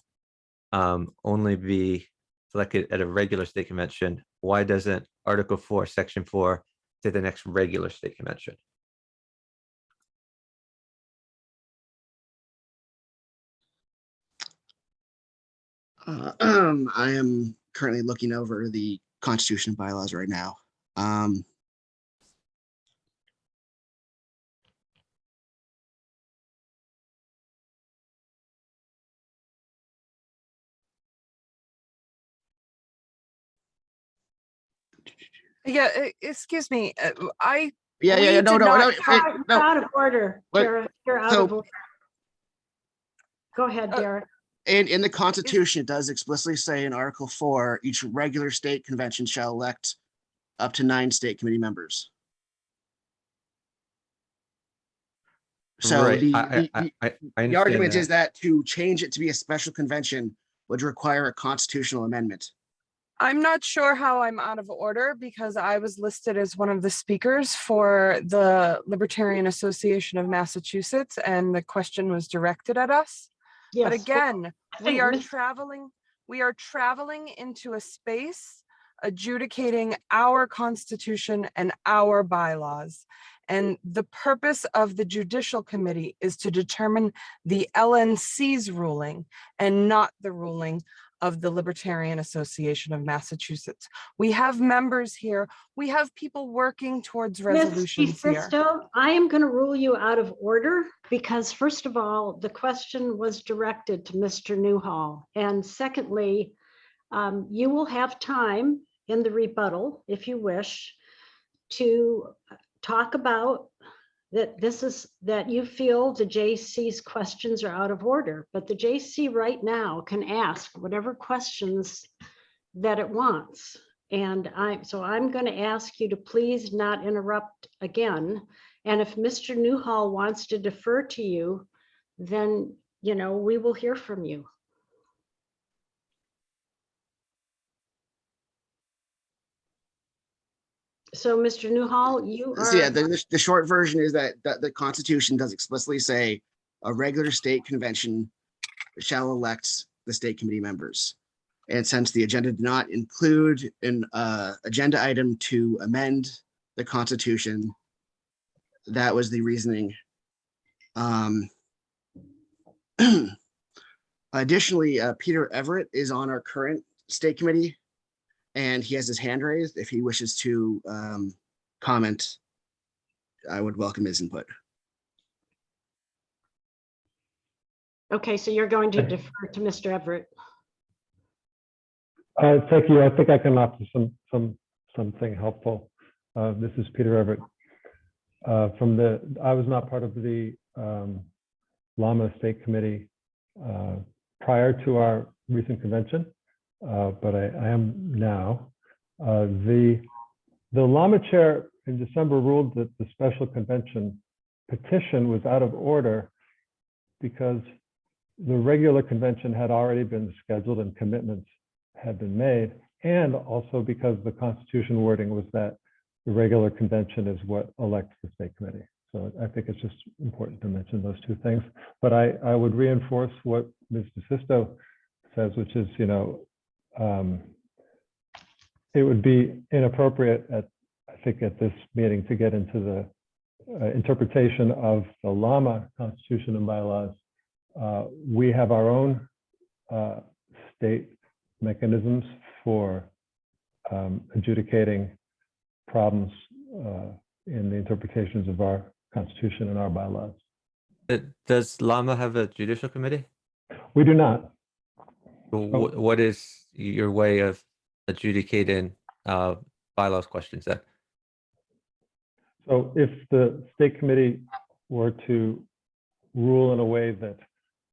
only be selected at a regular state convention, why doesn't Article 4, Section 4 say the next regular state convention? I am currently looking over the Constitution and bylaws right now. Yeah, excuse me. Yeah, we no, did no, not have- You're out of order, What? Tara. You're out So- of order. Go ahead, Derek. And in the Constitution, it does explicitly say in Article 4, each regular state convention shall elect up to 9 state committee members. So Right. the I understand argument that. is that to change it to be a special convention would require a constitutional amendment. I'm not sure how I'm out of order because I was listed as one of the speakers for the Libertarian Association of Massachusetts, and the question was directed at us. Yes. But again, we think are Miss- traveling into a space adjudicating our Constitution and our bylaws. And the purpose of the Judicial Committee is to determine the LNC's ruling and not the ruling of the Libertarian Association of Massachusetts. We have members here. We have people working towards resolutions here. DeSisto, I am going to rule you out of order because first of all, the question was directed to Mr. Newhall. And secondly, you will have time in the rebuttal, if you wish, to talk about that you feel the JC's questions are out of order, but the JC right now can ask whatever questions that it wants. And I'm going to ask you to please not interrupt again. And if Mr. Newhall wants to defer to you, then, we will hear from you. So Mr. Newhall, you So yeah, are, the short version is that the Constitution does explicitly say a regular state convention shall elect the state committee members. And since the agenda did not include an agenda item to amend the Constitution, that was the reasoning. Additionally, Peter Everett is on our current state committee, and he has his hand raised. If he wishes to comment, I would welcome his input. okay, so you're going to defer to Mr. Everett. Thank you. I think I can offer something helpful. This is Peter Everett. I was not part of the Llama State Committee prior to our recent convention, but I am now. The Llama chair in December ruled that the special convention petition was out of order because the regular convention had already been scheduled and commitments had been made, and also because the Constitution wording was that the regular convention is what elects the state committee. So I think it's just important to mention those two things. But I would reinforce what Ms. DeSisto says, which is, it would be inappropriate I think at this meeting to get into the interpretation of the Llama Constitution and bylaws. We have our own state mechanisms for adjudicating problems in the interpretations of our Constitution and our bylaws. Does Llama have a judicial committee? We do not. What is your way of adjudicating bylaws questions then? So if the state committee were to rule in a way that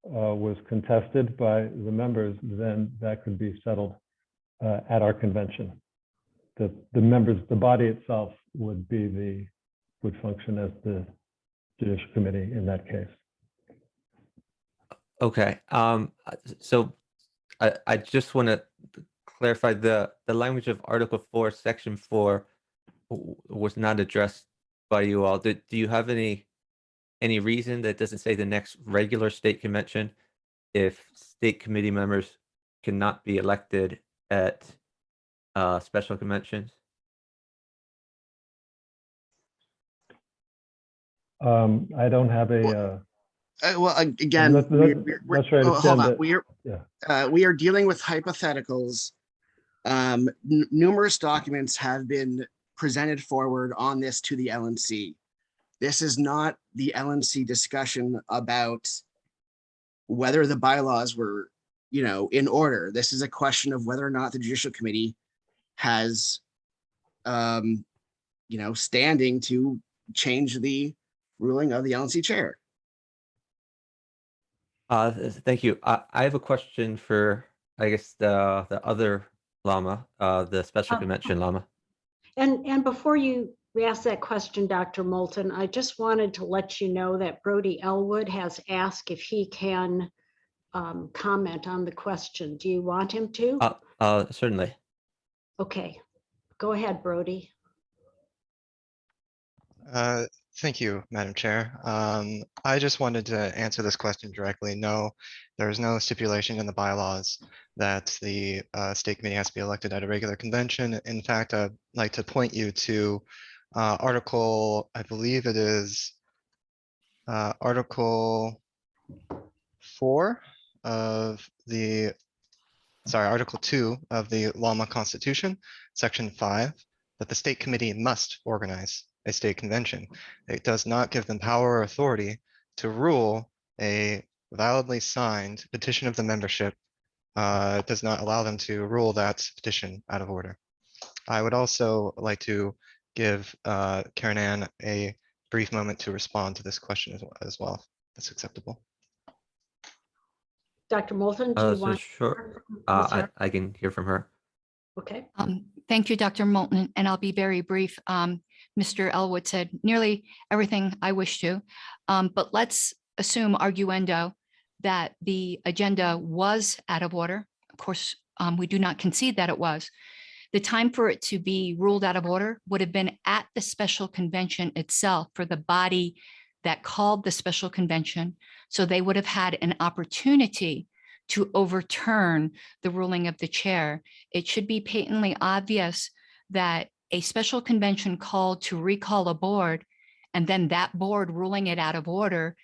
was contested by the members, then that could be settled at our convention. The members, the body itself would function as the judicial committee in that case. Okay. So I just want to clarify the language of Article 4, Section 4 was not addressed by you all. Do you have any reason that doesn't say the next regular state convention if state committee members cannot be elected at special conventions? I don't have a. Well, again, not sure I hold understand on. that. We are dealing with hypotheticals. Numerous documents have been presented forward on this to the LNC. This is not the LNC discussion about whether the bylaws were, in order. This is a question of whether or not the Judicial Committee has, standing to change the ruling of the LNC chair. Thank you. I have a question for, I guess, the other Llama, the special convention Llama. And before you ask that question, Dr. Moulton, I just wanted to let you know that Brody Elwood has asked if he can comment on the question. Do you want him to? Certainly. Okay, go ahead, Brody. Thank you, Madam Chair. I just wanted to answer this question directly. No, there is no stipulation in the bylaws that the state committee has to be elected at a regular convention. In fact, I'd like to point you to Article, I believe it is Article 4 of the, Article 2 of the Llama Constitution, Section 5, that the state committee must organize a state convention. It does not give them power or authority to rule a validly signed petition of the membership. It does not allow them to rule that petition out of order. I would also like to give Karen Ann a brief moment to respond to this question as well. If that's acceptable. Dr. Moulton, do you want? Sure. I can hear from her. Okay. Thank you, Dr. Moulton, and I'll be very brief. Mr. Elwood said nearly everything I wish to, but let's assume arguendo that the agenda was out of order. Of course, we do not concede that it was. The time for it to be ruled out of order would have been at the special convention itself for the body that called the special convention. So they would have had an opportunity to overturn the ruling of the chair. It should be patently obvious that a special convention called to recall a board, and then that board ruling it out of order,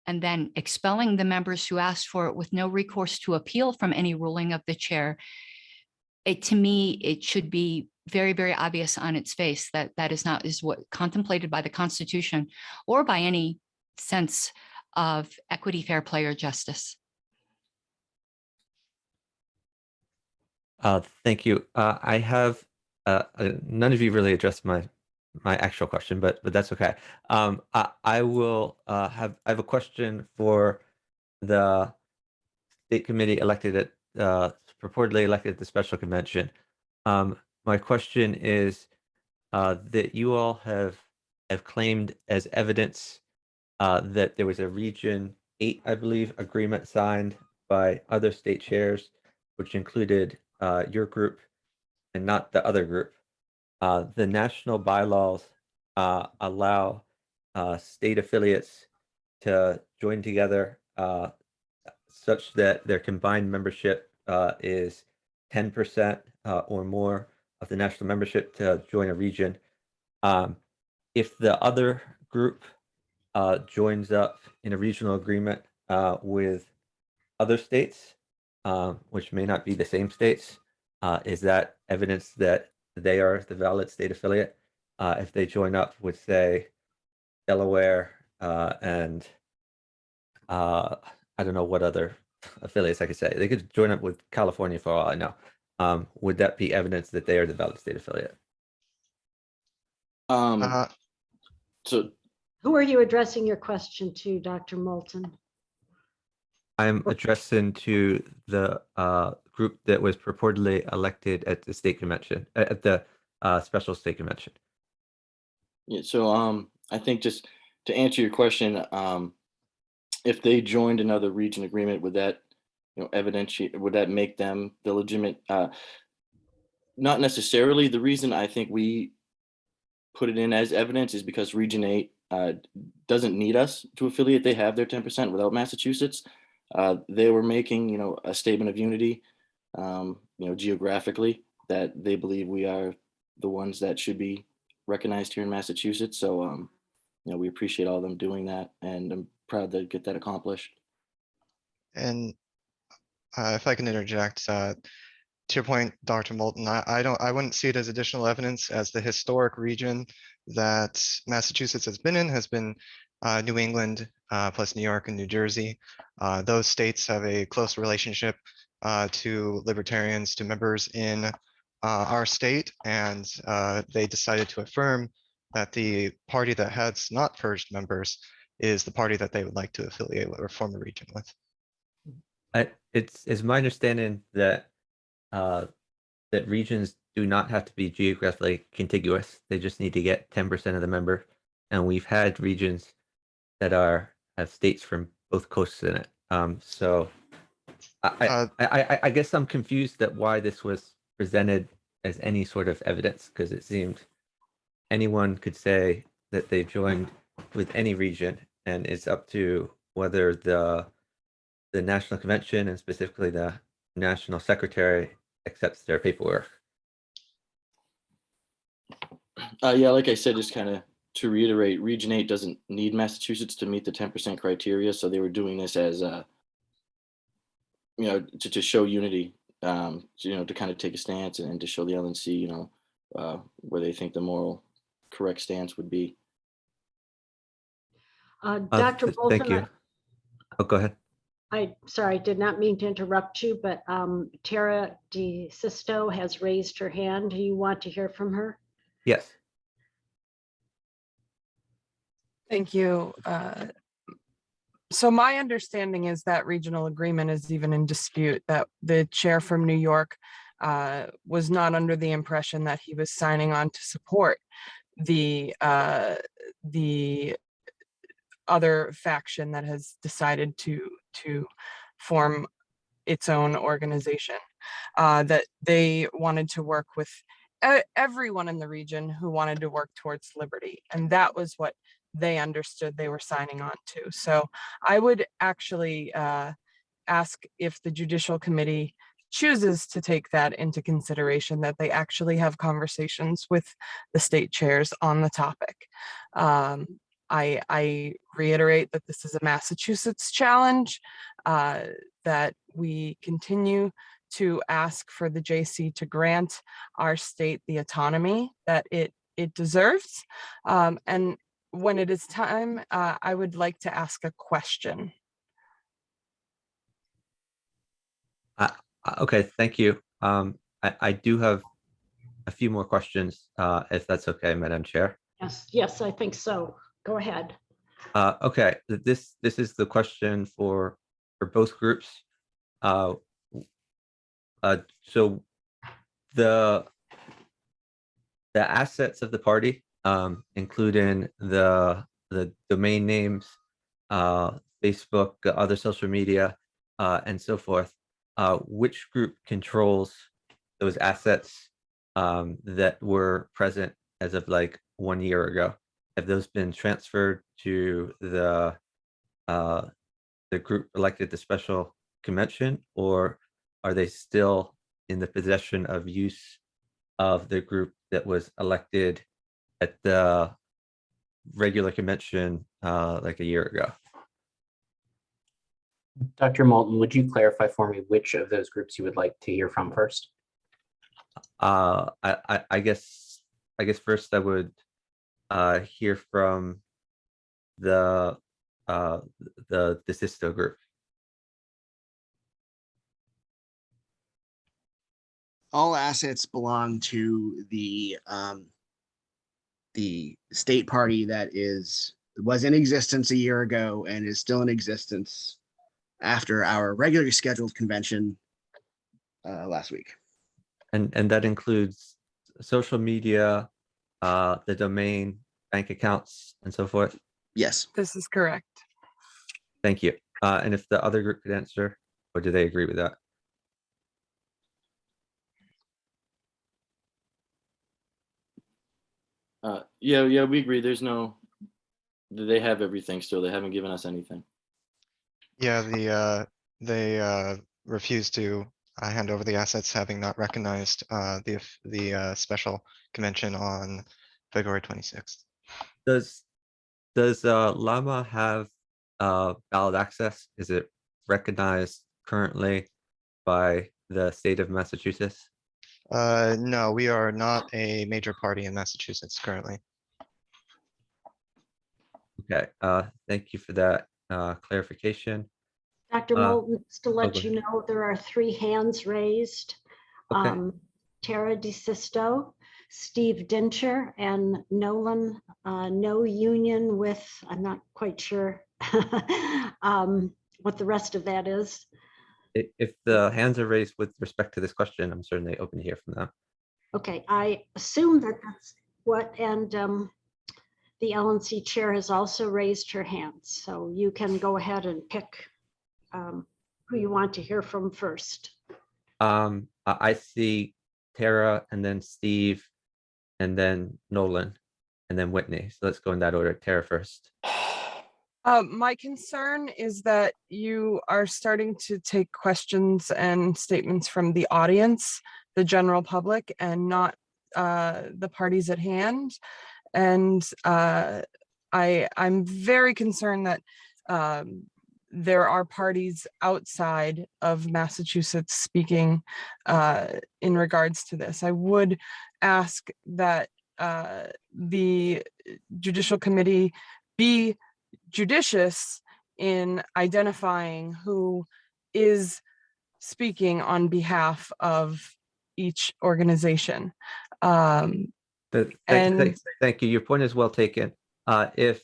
and then expelling the members who asked for it with no recourse to appeal from any ruling of the chair. To me, it should be very, very obvious on its face that that is what contemplated by the Constitution or by any sense of equity, fair play, or justice. Thank you. I have none of you really addressed my actual question, but that's okay. I will I have a question for the state committee elected at purportedly elected at the special convention. My question is that you all have claimed as evidence that there was a Region 8, I believe, agreement signed by other state chairs, which included your group and not the other group. The national bylaws allow state affiliates to join together such that their combined membership is 10% or more of the national membership to join a region. If the other group joins up in a regional agreement with other states, which may not be the same states, is that evidence that they are the valid state affiliate? If they join up with, say, Delaware and I don't know what other affiliates I could say. They could join up with California for all I know. Would that be evidence that they are the valid state affiliate? So Who are you addressing your question to, Dr. Moulton? I'm addressing to the group that was purportedly elected at the state convention, at the special state convention. yeah, so I think just to answer your question, if they joined another region agreement, would that, would that make them the legitimate? Not necessarily. The reason I think we put it in as evidence is because Region 8 doesn't need us to affiliate. They have their 10% without Massachusetts. They were making, a statement of unity, geographically, that they believe we are the ones that should be recognized here in Massachusetts. So, we appreciate all of them doing that, and I'm proud to get that accomplished. And if I can interject, to your point, Dr. Moulton, I wouldn't see it as additional evidence, as the historic region that Massachusetts has been New England, plus New York and New Jersey. Those states have a close relationship to libertarians, to members in our state, and they decided to affirm that the party that has not purged members is the party that they would like to affiliate with or form a region with. It's my understanding that that regions do not have to be geographically contiguous. They just need to get 10% of the member. And we've had regions that have states from both coasts in it. So I guess I'm confused at why this was presented as any sort of evidence, because it seemed anyone could say that they joined with any region, and it's up to whether the National Convention and specifically the National Secretary accepts their paperwork. Yeah, like I said, just kind of to reiterate, Region 8 doesn't need Massachusetts to meet the 10% criteria, so they were doing this as to show unity, to kind of take a stance and to show the LNC, where they think the moral correct stance would be. Dr. Moulton, Thank you. Oh, go ahead. Sorry, did not mean to interrupt you, but Tara DeSisto has raised her hand. Do you want to hear from her? Yes. Thank you. So my understanding is that regional agreement is even in dispute, that the chair from New York was not under the impression that he was signing on to support the other faction that has decided to form its own organization. that they wanted to work with everyone in the region who wanted to work towards liberty. And that was what they understood they were signing on to. So I would actually ask if the Judicial Committee chooses to take that into consideration, that they actually have conversations with the state chairs on the topic. I reiterate that this is a Massachusetts challenge, that we continue to ask for the JC to grant our state the autonomy that it deserves. And when it is time, I would like to ask a question. Okay, thank you. I do have a few more questions, if that's okay, Madam Chair. Yes, I think so. Go ahead. Okay, this is the question for both groups. So the assets of the party, including the domain names, Facebook, other social media, and so forth. Which group controls those assets that were present as of like 1 year ago? Have those been transferred to the group elected the special convention, or are they still in the possession of use of the group that was elected at the regular convention like a year ago? Dr. Moulton, would you clarify for me which of those groups you would like to hear from first? I guess first I would hear from the Sisto group. All assets belong to the state party that was in existence a year ago and is still in existence after our regularly scheduled convention last week. And that includes social media, the domain, bank accounts, and so forth? Yes. This is correct. Thank you. And if the other group could answer, or do they agree with that? Yeah, we agree. They have everything still. They haven't given us anything. Yeah, they refused to hand over the assets, having not recognized the special convention on February 26th. Does Llama have ballot access? Is it recognized currently by the state of Massachusetts? No, we are not a major party in Massachusetts currently. Okay, thank you for that clarification. Dr. Moulton, just to go let you ahead. know, there are 3 hands raised. Okay. Tara DeSisto, Steve Dincher, and Nolan, no union with, I'm not quite sure what the rest of that is. If the hands are raised with respect to this question, I'm certainly open to hear from them. Okay, I assume that that's what, and the LNC chair has also raised her hand, so you can go ahead and pick who you want to hear from first. I see Tara, and then Steve, and then Nolan, and then Whitney. So let's go in that order. Tara first. My concern is that you are starting to take questions and statements from the audience, the general public, and not the parties at hand. And I'm very concerned that there are parties outside of Massachusetts speaking in regards to this. I would ask that the Judicial Committee be judicious in identifying who is speaking on behalf of each organization. Thank you. Your point is well taken. If,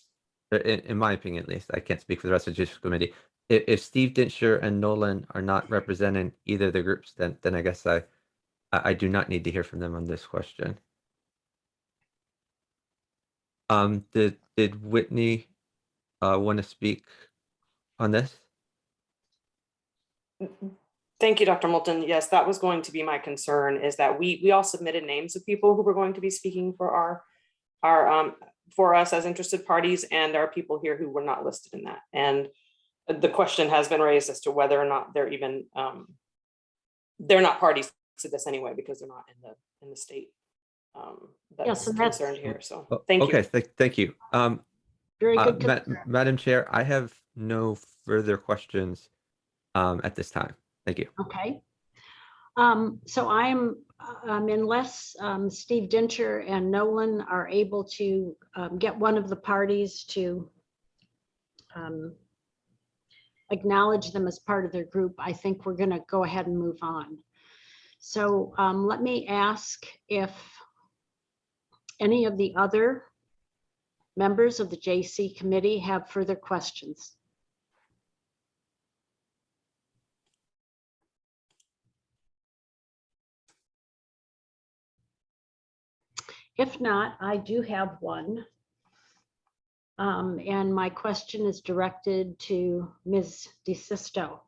in my opinion at least, I can't speak for the rest of the Judicial Committee. If Steve Dincher and Nolan are not representing either of the groups, then I guess I do not need to hear from them on this question. Did Whitney want to speak on this? Thank you, Dr. Moulton. Yes, that was going to be my concern, is that we all submitted names of people who were going to be speaking for our for us as interested parties, and there are people here who were not listed in that. And the question has been raised as to whether or not they're even they're not parties to this anyway, because they're not in the state that's and that's- concerned here. So Oh, thank you. Okay, thank you. Very good. concern. Madam Chair, I have no further questions at this time. Thank you. Okay. So unless Steve Dincher and Nolan are able to get one of the parties to acknowledge them as part of their group, I think we're going to go ahead and move on. So let me ask if any of the other members of the JC committee have further questions. If not, I do have one. And my question is directed to Ms. DeSisto.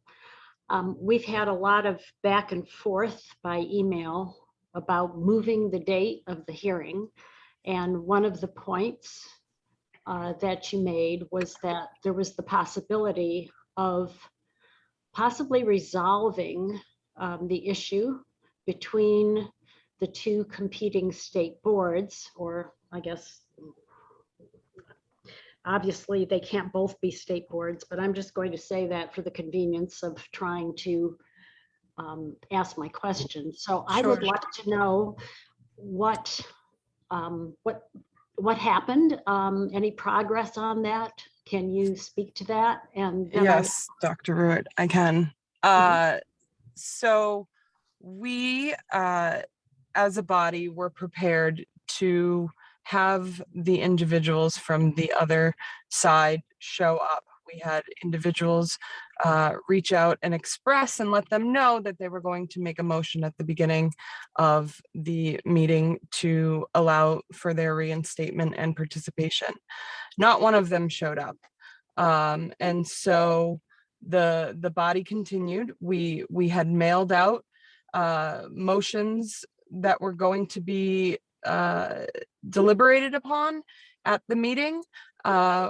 We've had a lot of back and forth by email about moving the date of the hearing. And one of the points that you made was that there was the possibility of possibly resolving the issue between the two competing state boards, or I guess, obviously they can't both be state boards, but I'm just going to say that for the convenience of trying to ask my question. So I would like to know what happened, any progress on that? Can you speak to that? And then Yes, Dr. Ruitt, I can. So we, as a body, were prepared to have the individuals from the other side show up. We had individuals reach out and express and let them know that they were going to make a motion at the beginning of the meeting to allow for their reinstatement and participation. Not one of them showed up. And so the body continued. We had mailed out motions that were going to be deliberated upon at the meeting.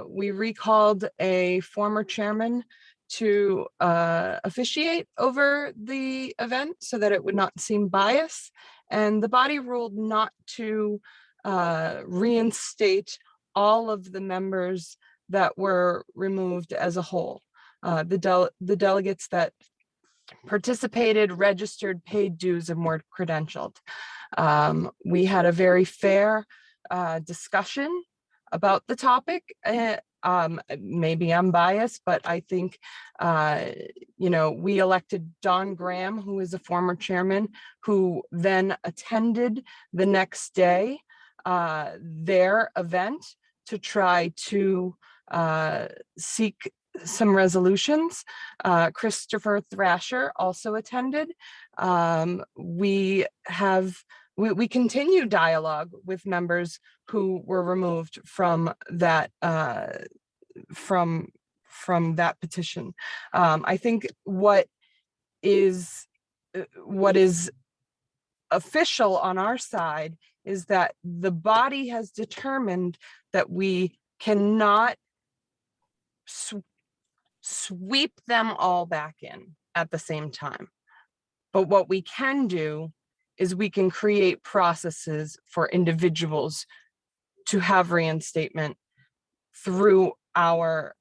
We recalled a former chairman to officiate over the event so that it would not seem biased. And the body ruled not to reinstate all of the members that were removed as a whole. The delegates that participated, registered, paid dues, and were credentialed. We had a very fair discussion about the topic. Maybe I'm biased, but I think, we elected Don Graham, who is a former chairman, who then attended the next day their event to try to seek some resolutions. Christopher Thrasher also attended. We continue dialogue with members who were removed from that from that petition. I think what is official on our side is that the body has determined that we cannot sweep them all back in at the same time. But what we can do is we can create processes for individuals to have reinstatement through our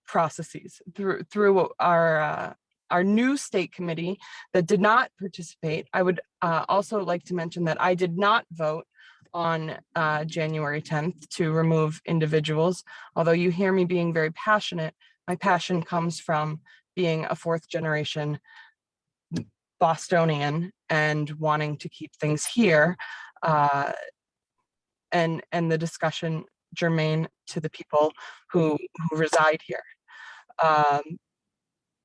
processes, through our new state committee that did not participate. I would also like to mention that I did not vote on January 10th to remove individuals. Although you hear me being very passionate, my passion comes from being a fourth generation Bostonian and wanting to keep things here, and the discussion germane to the people who reside here.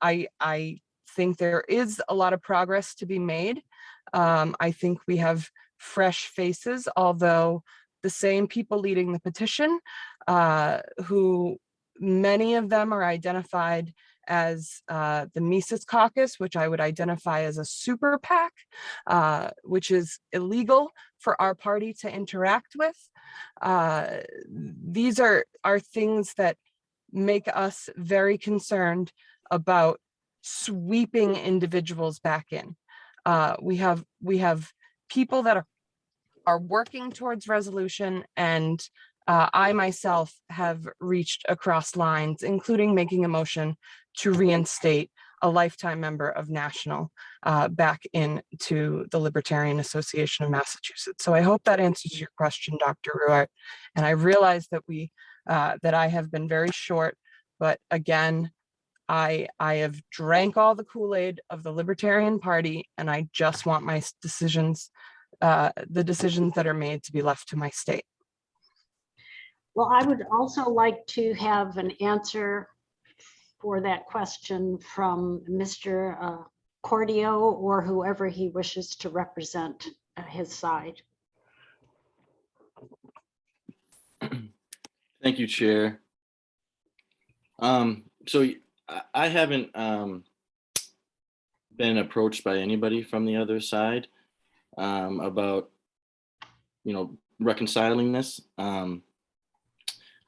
I think there is a lot of progress to be made. I think we have fresh faces, although the same people leading the petition, who many of them are identified as the Mises Caucus, which I would identify as a super PAC, which is illegal for our party to interact with. These are things that make us very concerned about sweeping individuals back in. We have people that are working towards resolution, and I myself have reached across lines, including making a motion to reinstate a lifetime member of National back into the Libertarian Association of Massachusetts. So I hope that answers your question, Dr. Ruart. And I realize that that I have been very short, but again, I have drank all the Kool-Aid of the Libertarian Party, and I just want my decisions, the decisions that are made, to be left to my state. Well, I would also like to have an answer for that question from Mr. Cordio, or whoever he wishes to represent his side. Thank you, Chair. So I haven't been approached by anybody from the other side about, reconciling this.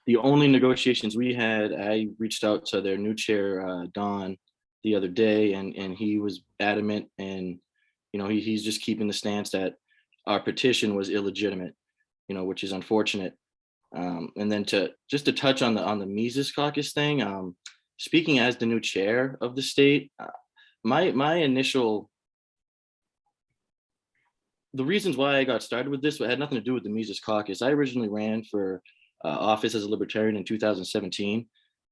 The only negotiations we had, I reached out to their new chair, Don, the other day, and he was adamant, and he's just keeping the stance that our petition was illegitimate, which is unfortunate. And then to touch on the Mises Caucus thing, speaking as the new chair of the state, the reasons why I got started with this had nothing to do with the Mises Caucus. I originally ran for office as a Libertarian in 2017,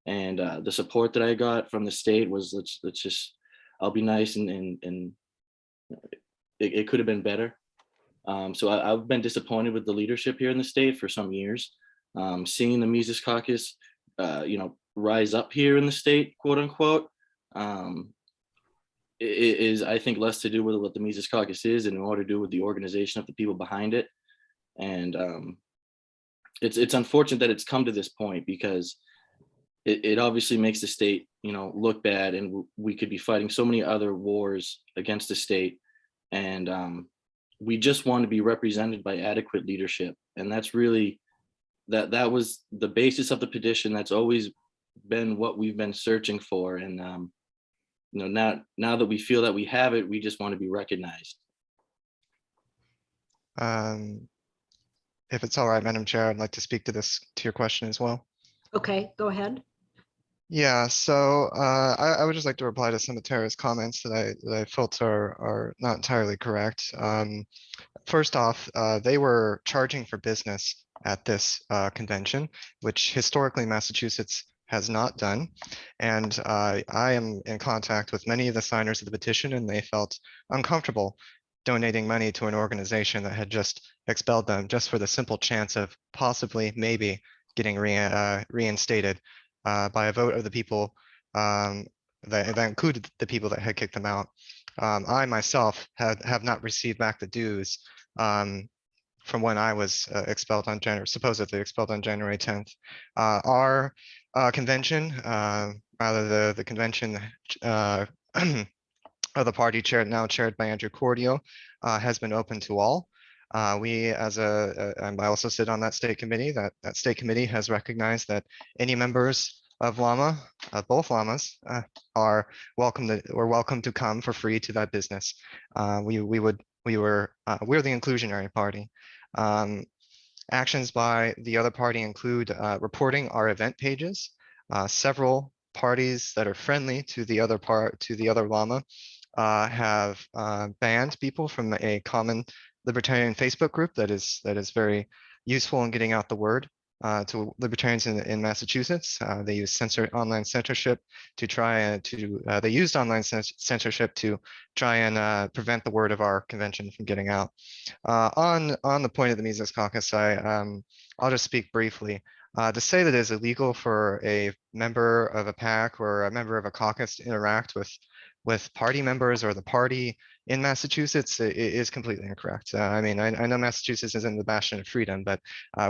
and the support that I got from the state was, let's just, I'll be nice, and it could have been better. So I've been disappointed with the leadership here in the state for some years. Seeing the Mises Caucus, rise up here in the state, quote unquote, it is, I think, less to do with what the Mises Caucus is and more to do with the organization of the people behind it. And it's unfortunate that it's come to this point, because it obviously makes the state, look bad, and we could be fighting so many other wars against the state. And we just want to be represented by adequate leadership. And that's really, that was the basis of the petition. That's always been what we've been searching for. And now that we feel that we have it, we just want to be recognized. If it's all right, Madam Chair, I'd like to speak to your question as well. Okay, go ahead. Yeah, so I would just like to reply to some of Tara's comments that I felt are not entirely correct. First off, they were charging for business at this convention, which historically Massachusetts has not done. And I am in contact with many of the signers of the petition, and they felt uncomfortable donating money to an organization that had just expelled them just for the simple chance of possibly, maybe getting reinstated by a vote of the people that included the people that had kicked them out. I myself have not received back the dues from when I was supposedly expelled on January 10th. Our convention, rather the convention of the party now chaired by Andrew Cordio, has been open to all. We, I also sit on that state committee. That state committee has recognized that any members of LAMA, both LAMAs, are welcome to come for free to that business. We're the inclusionary party. Actions by the other party include reporting our event pages. Several parties that are friendly to the other LAMA have banned people from a common Libertarian Facebook group that is very useful in getting out the word to Libertarians in Massachusetts. They use online censorship to try they used online censorship to try and prevent the word of our convention from getting out. On the point of the Mises Caucus, I'll just speak briefly. To say that it is illegal for a member of a PAC or a member of a caucus to interact with with party members or the party in Massachusetts is completely incorrect. I mean, I know Massachusetts isn't the bastion of freedom, but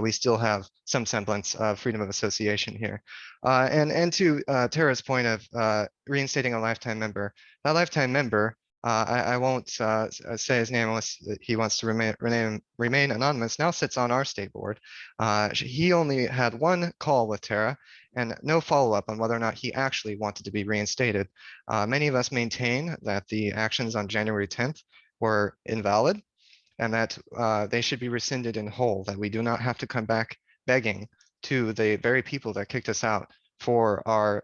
we still have some semblance of freedom of association here. And to Tara's point of reinstating a lifetime member, that lifetime member, I won't say his name unless he wants to remain anonymous, now sits on our state board. He only had one call with Tara and no follow-up on whether or not he actually wanted to be reinstated. Many of us maintain that the actions on January 10th were invalid and that they should be rescinded in whole, that we do not have to come back begging to the very people that kicked us out for our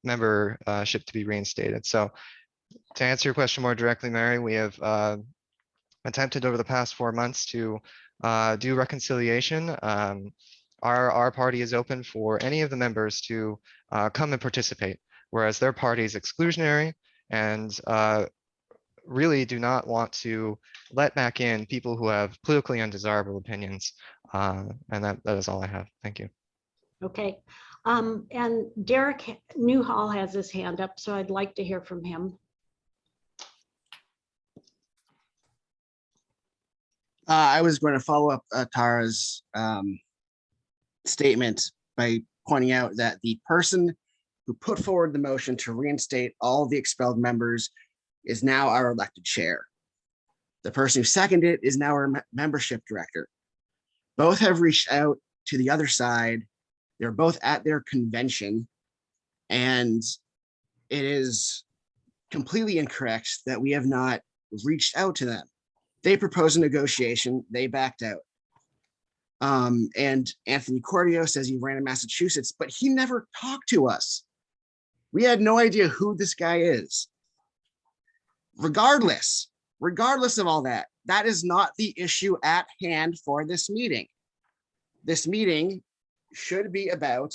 membership to be reinstated. So to answer your question more directly, Mary, we have attempted over the past 4 months to do reconciliation. Our party is open for any of the members to come and participate, whereas their party is exclusionary and really do not want to let back in people who have politically undesirable opinions. And that is all I have. Thank you. Okay. And Derek Newhall has his hand up, so I'd like to hear from him. I was going to follow up Tara's statement by pointing out that the person who put forward the motion to reinstate all the expelled members is now our elected chair. The person who seconded it is now our membership director. Both have reached out to the other side. They're both at their convention, and it is completely incorrect that we have not reached out to them. They proposed a negotiation, they backed out. And Anthony Cordio says he ran in Massachusetts, but he never talked to us. We had no idea who this guy is. Regardless of all that, that is not the issue at hand for this meeting. This meeting should be about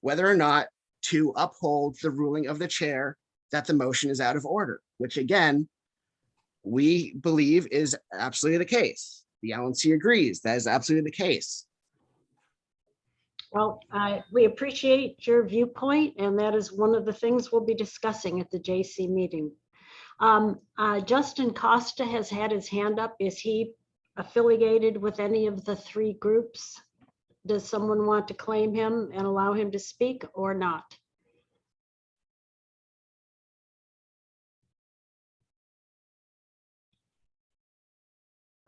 whether or not to uphold the ruling of the chair that the motion is out of order, which again, we believe is absolutely the case. The LNC agrees that is absolutely the case. Well, we appreciate your viewpoint, and that is one of the things we'll be discussing at the JC meeting. Justin Costa has had his hand up. Is he affiliated with any of the three groups? Does someone want to claim him and allow him to speak or not?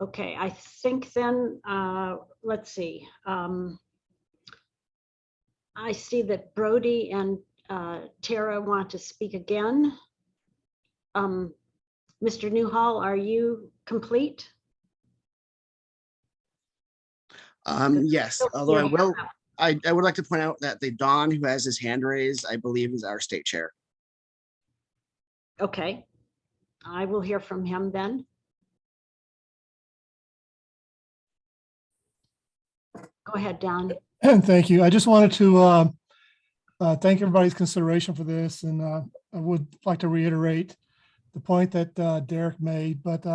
Okay, I think then, let's see. I see that Brody and Tara want to speak again. Mr. Newhall, are you complete? Yes, although I would like to point out that the Don who has his hand raised, I believe is our state chair. Okay, I will hear from him then. Go ahead, Don. Thank you. I just wanted to thank everybody's consideration for this, and I would like to reiterate the point that Derek made. But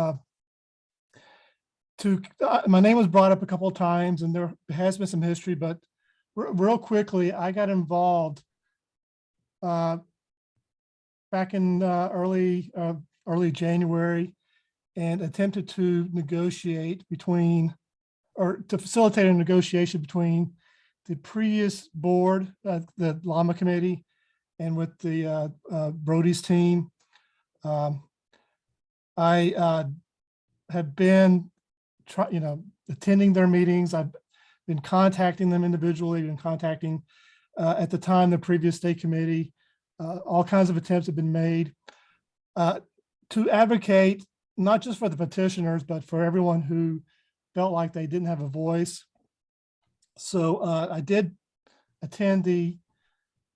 my name was brought up a couple of times, and there has been some history. But real quickly, I got involved back in early January, and attempted to negotiate between, or to facilitate a negotiation between the previous board, the Llama Committee, and with the Brody's team. I have been, attending their meetings. I've been contacting them individually, been contacting at the time the previous state committee. All kinds of attempts have been made to advocate not just for the petitioners, but for everyone who felt like they didn't have a voice. So I did attend the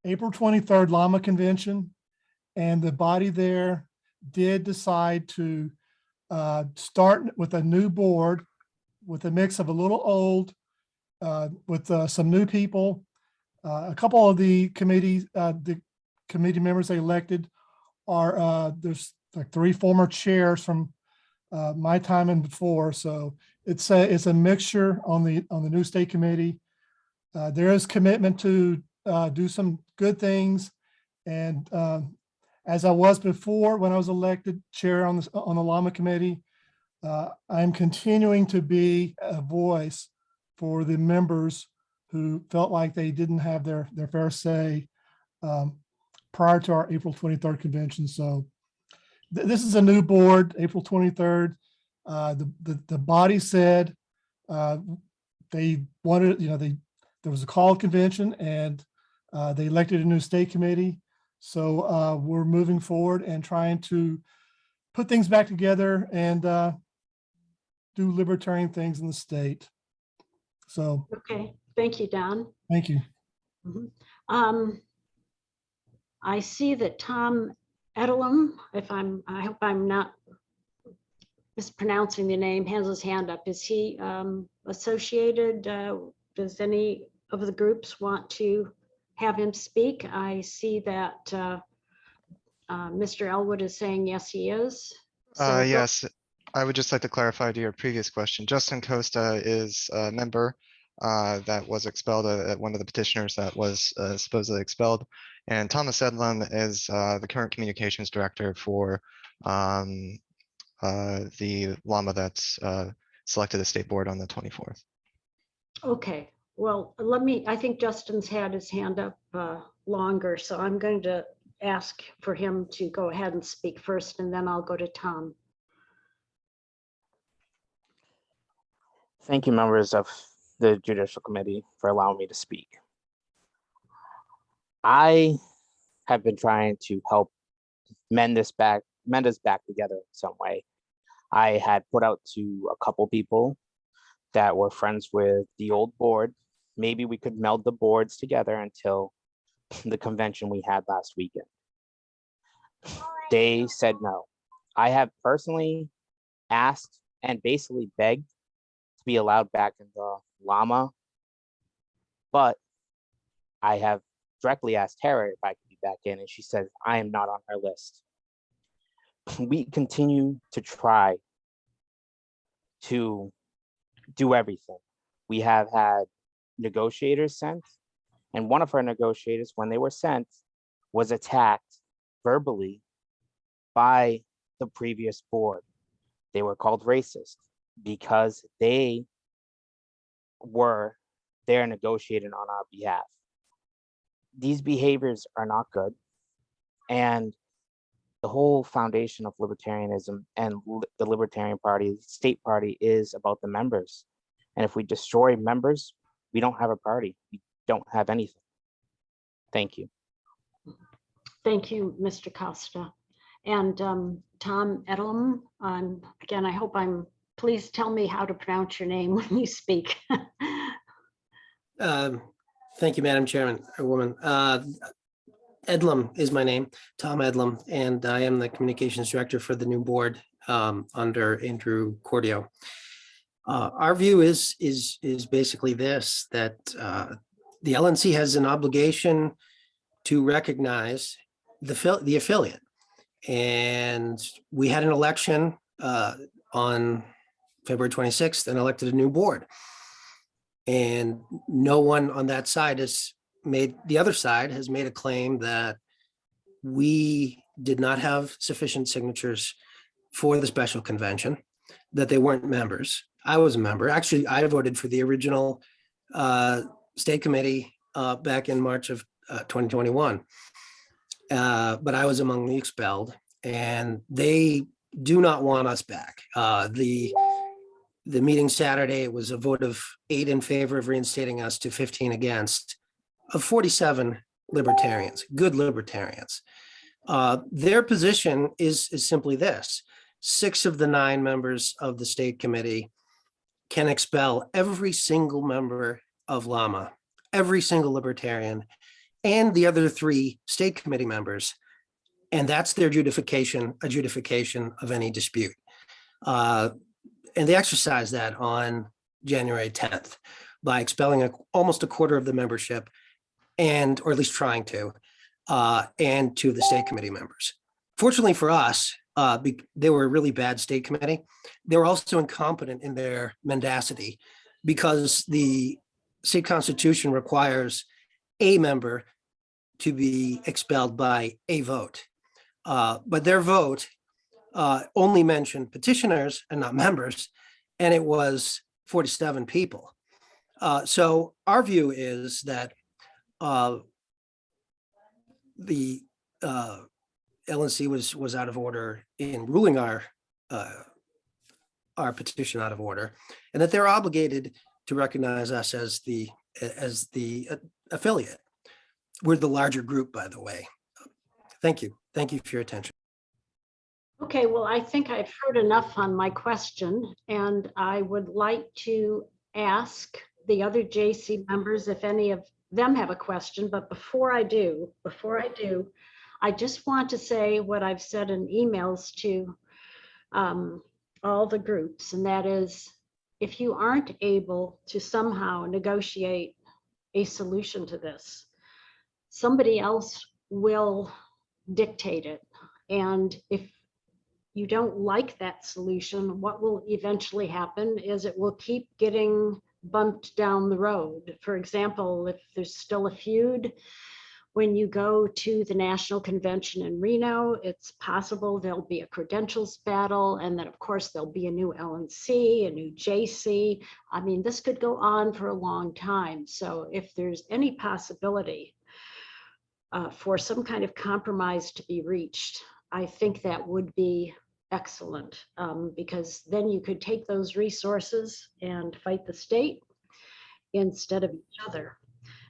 April 23rd Llama Convention, and the body there did decide to start with a new board with a mix of a little old, with some new people. A couple of the committee members they elected are, there's like 3 former chairs from my time and before. So it's a mixture on the new state committee. There is commitment to do some good things and as I was before when I was elected chair on the Llama Committee, I'm continuing to be a voice for the members who felt like they didn't have their fair say prior to our April 23rd convention. So this is a new board, April 23rd. The body said they wanted, there was a called convention and they elected a new state committee. So we're moving forward and trying to put things back together and do libertarian things in the state. So. Okay, thank you, Don. Thank you. I see that Tom Edelum, I hope I'm not mispronouncing the name, has his hand up. Is he associated? Does any of the groups want to have him speak? I see that Mr. Elwood is saying yes, he is. So Yes, I would just like to clarify to your previous question. Justin Costa is a member that was expelled, one of the petitioners that was supposedly expelled. And Thomas Edlum is the current communications director for the Llama that's selected the state board on the 24th. Okay, well, I think Justin's had his hand up longer, so I'm going to ask for him to go ahead and speak first, and then I'll go to Tom. Thank you, members of the Judicial Committee, for allowing me to speak. I have been trying to help mend us back together in some way. I had put out to a couple people that were friends with the old board. Maybe we could meld the boards together until the convention we had last weekend. They said no. I have personally asked and basically begged to be allowed back in the Llama, but I have directly asked Tara if I could be back in, and she said I am not on her list. We continue to try to do everything. We have had negotiators sent, and one of our negotiators, when they were sent, was attacked verbally by the previous board. They were called racist because they were there negotiating on our behalf. These behaviors are not good. And the whole foundation of libertarianism and the Libertarian Party, the state party, is about the members. And if we destroy members, we don't have a party. We don't have anything. Thank you. Thank you, Mr. Costa. And Tom Edelum, again, I hope please tell me how to pronounce your name when you speak. Thank you, Madam Chairman, or woman. Edlum is my name, Tom Edlum, and I am the communications director for the new board under Andrew Cordio. Our view is basically this, that the LNC has an obligation to recognize the affiliate. And we had an election on February 26th and elected a new board. And no one on that side the other side has made a claim that we did not have sufficient signatures for the special convention, that they weren't members. I was a member. Actually, I voted for the original state committee back in March of 2021. But I was among the expelled, and they do not want us back. The meeting Saturday, it was a vote of 8 in favor of reinstating us to 15 against, of 47 libertarians, good libertarians. Their position is simply this: 6 of the 9 members of the state committee can expel every single member of Llama, every single libertarian, and the other 3 state committee members. And that's their adjudication of any dispute. And they exercised that on January 10th by expelling almost a quarter of the membership, or at least trying to, and 2 of the state committee members. Fortunately for us, they were a really bad state committee. They were also incompetent in their mendacity because the state constitution requires a member to be expelled by a vote. But their vote only mentioned petitioners and not members, and it was 47 people. So our view is that the LNC was out of order in ruling our petition out of order, and that they're obligated to recognize us as the affiliate. We're the larger group, by the way. Thank you. Thank you for your attention. Okay, well, I think I've heard enough on my question, and I would like to ask the other JC members if any of them have a question. But before I do, I just want to say what I've said in emails to all the groups, and that is, if you aren't able to somehow negotiate a solution to this, somebody else will dictate it. And if you don't like that solution, what will eventually happen is it will keep getting bumped down the road. For example, if there's still a feud, when you go to the National Convention in Reno, it's possible there'll be a credentials battle, and then of course there'll be a new LNC, a new JC. I mean, this could go on for a long time. So if there's any possibility for some kind of compromise to be reached, I think that would be excellent, because then you could take those resources and fight the state instead of each other.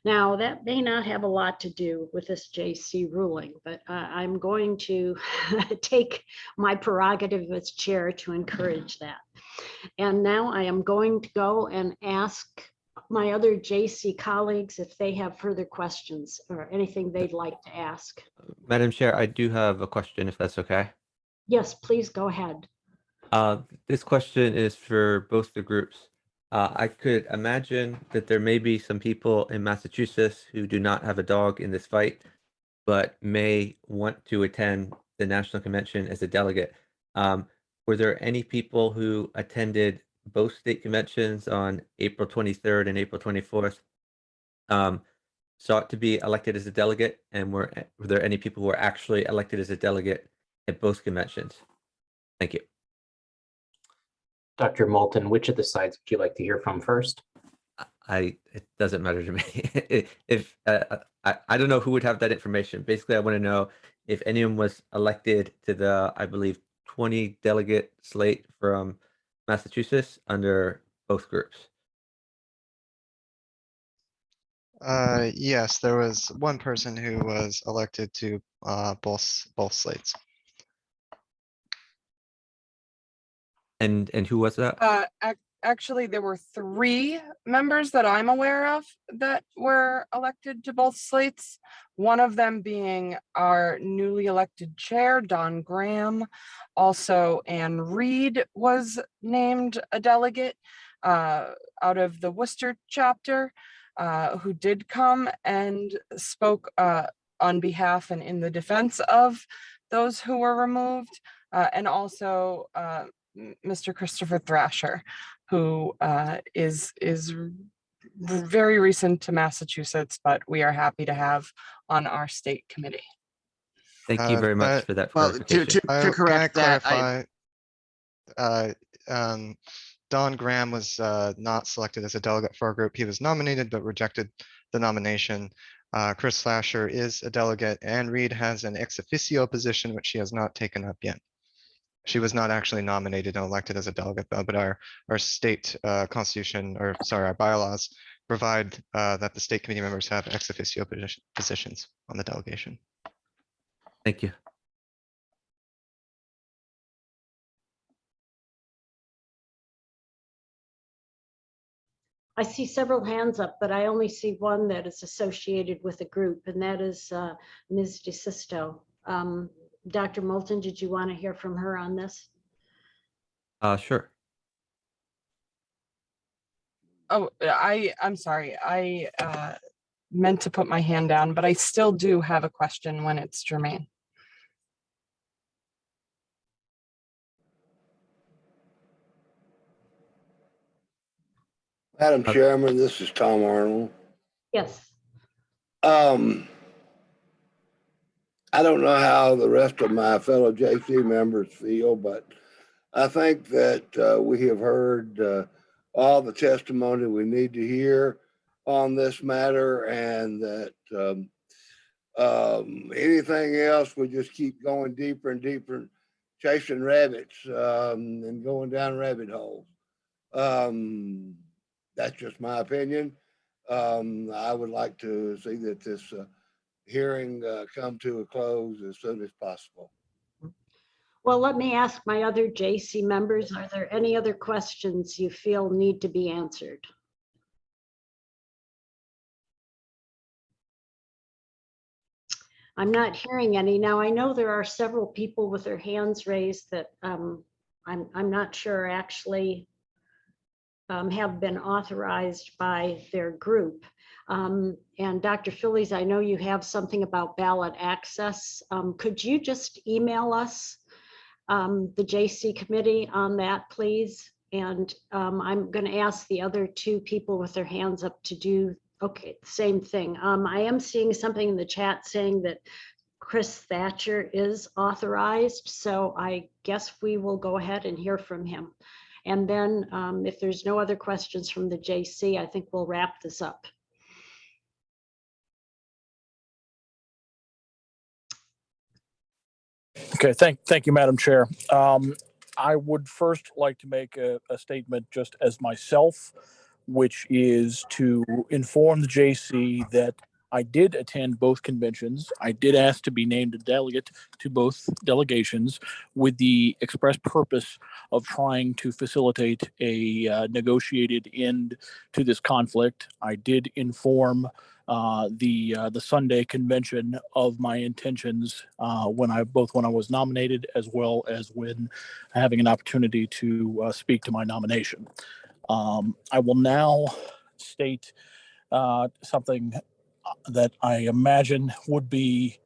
Now, that may not have a lot to do with this JC ruling, but I'm going to take my prerogative as chair to encourage that. And now I am going to go and ask my other JC colleagues if they have further questions or anything they'd like to ask. Madam Chair, I do have a question, if that's okay. Yes, please go ahead. This question is for both the groups. I could imagine that there may be some people in Massachusetts who do not have a dog in this fight, but may want to attend the National Convention as a delegate. Were there any people who attended both state conventions on April 23rd and April 24th, sought to be elected as a delegate? And were there any people who were actually elected as a delegate at both conventions? Thank you. Dr. Moulton, which of the sides would you like to hear from first? It doesn't matter to me. If I don't know who would have that information. Basically, I want to know if anyone was elected to the, I believe, 20 delegate slate from Massachusetts under both groups. Yes, there was one person who was elected to both slates. And who was that? Actually, there were 3 members that I'm aware of that were elected to both slates. One of them being our newly elected chair, Don Graham. Also, Ann Reed was named a delegate out of the Worcester chapter, who did come and spoke on behalf and in the defense of those who were removed. And also Mr. Christopher Thrasher, who is very recent to Massachusetts, but we are happy to have on our state committee. Thank you very much for that clarification. To correct that, clarify, Don Graham was not selected as a delegate for our group. He was nominated but rejected the nomination. Chris Thrasher is a delegate, and Reed has an ex officio position which she has not taken up yet. She was not actually nominated and elected as a delegate, though, but our state constitution, or sorry, our bylaws provide that the state committee members have ex officio positions on the delegation. Thank you. I see several hands up, but I only see one that is associated with a group, and that is Ms. DeSisto. Dr. Moulton, did you want to hear from her on this? Sure. Oh, I'm sorry. I meant to put my hand down, but I still do have a question when it's germane. Madam Chairman, this is Tom Arnold. Yes. I don't know how the rest of my fellow JC members feel, but I think that we have heard all the testimony we need to hear on this matter, and that anything else, we just keep going deeper and deeper, chasing rabbits and going down rabbit holes. That's just my opinion. I would like to see that this hearing come to a close as soon as possible. Well, let me ask my other JC members, are there any other questions you feel need to be answered? I'm not hearing any. Now, I know there are several people with their hands raised that I'm not sure actually have been authorized by their group. And Dr. Phillies, I know you have something about ballot access. Could you just email us the JC committee on that, please? And I'm going to ask the other two people with their hands up to do, okay, same thing. I am seeing something in the chat saying that Chris Thatcher is authorized, so I guess we will go ahead and hear from him. And then if there's no other questions from the JC, I think we'll wrap this up. Okay, thank you, Madam Chair. I would first like to make a statement just as myself, which is to inform the JC that I did attend both conventions. I did ask to be named a delegate to both delegations with the express purpose of trying to facilitate a negotiated end to this conflict. I did inform the Sunday convention of my intentions when I was nominated, as well as when having an opportunity to speak to my nomination. I will now state something that I imagine would be,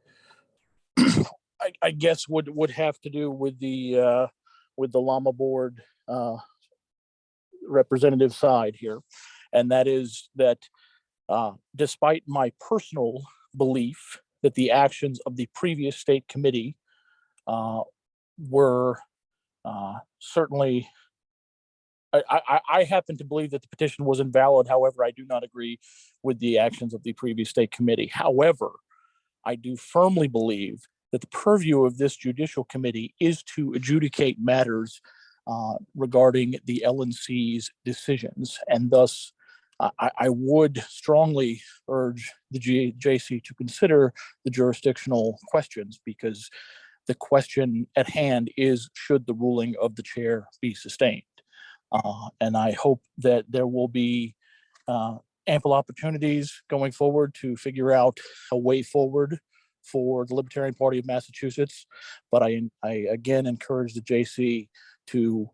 I guess, would have to do with the Llama Board representative side here, and that is that despite my personal belief that the actions of the previous state committee were certainly, I happen to believe that the petition was invalid. However, I do not agree with the actions of the previous state committee. However, I do firmly believe that the purview of this judicial committee is to adjudicate matters regarding the LNC's decisions, and thus I would strongly urge the JC to consider the jurisdictional questions, because the question at hand is, should the ruling of the chair be sustained? And I hope that there will be ample opportunities going forward to figure out a way forward for the Libertarian Party of Massachusetts. But I again encourage the JC to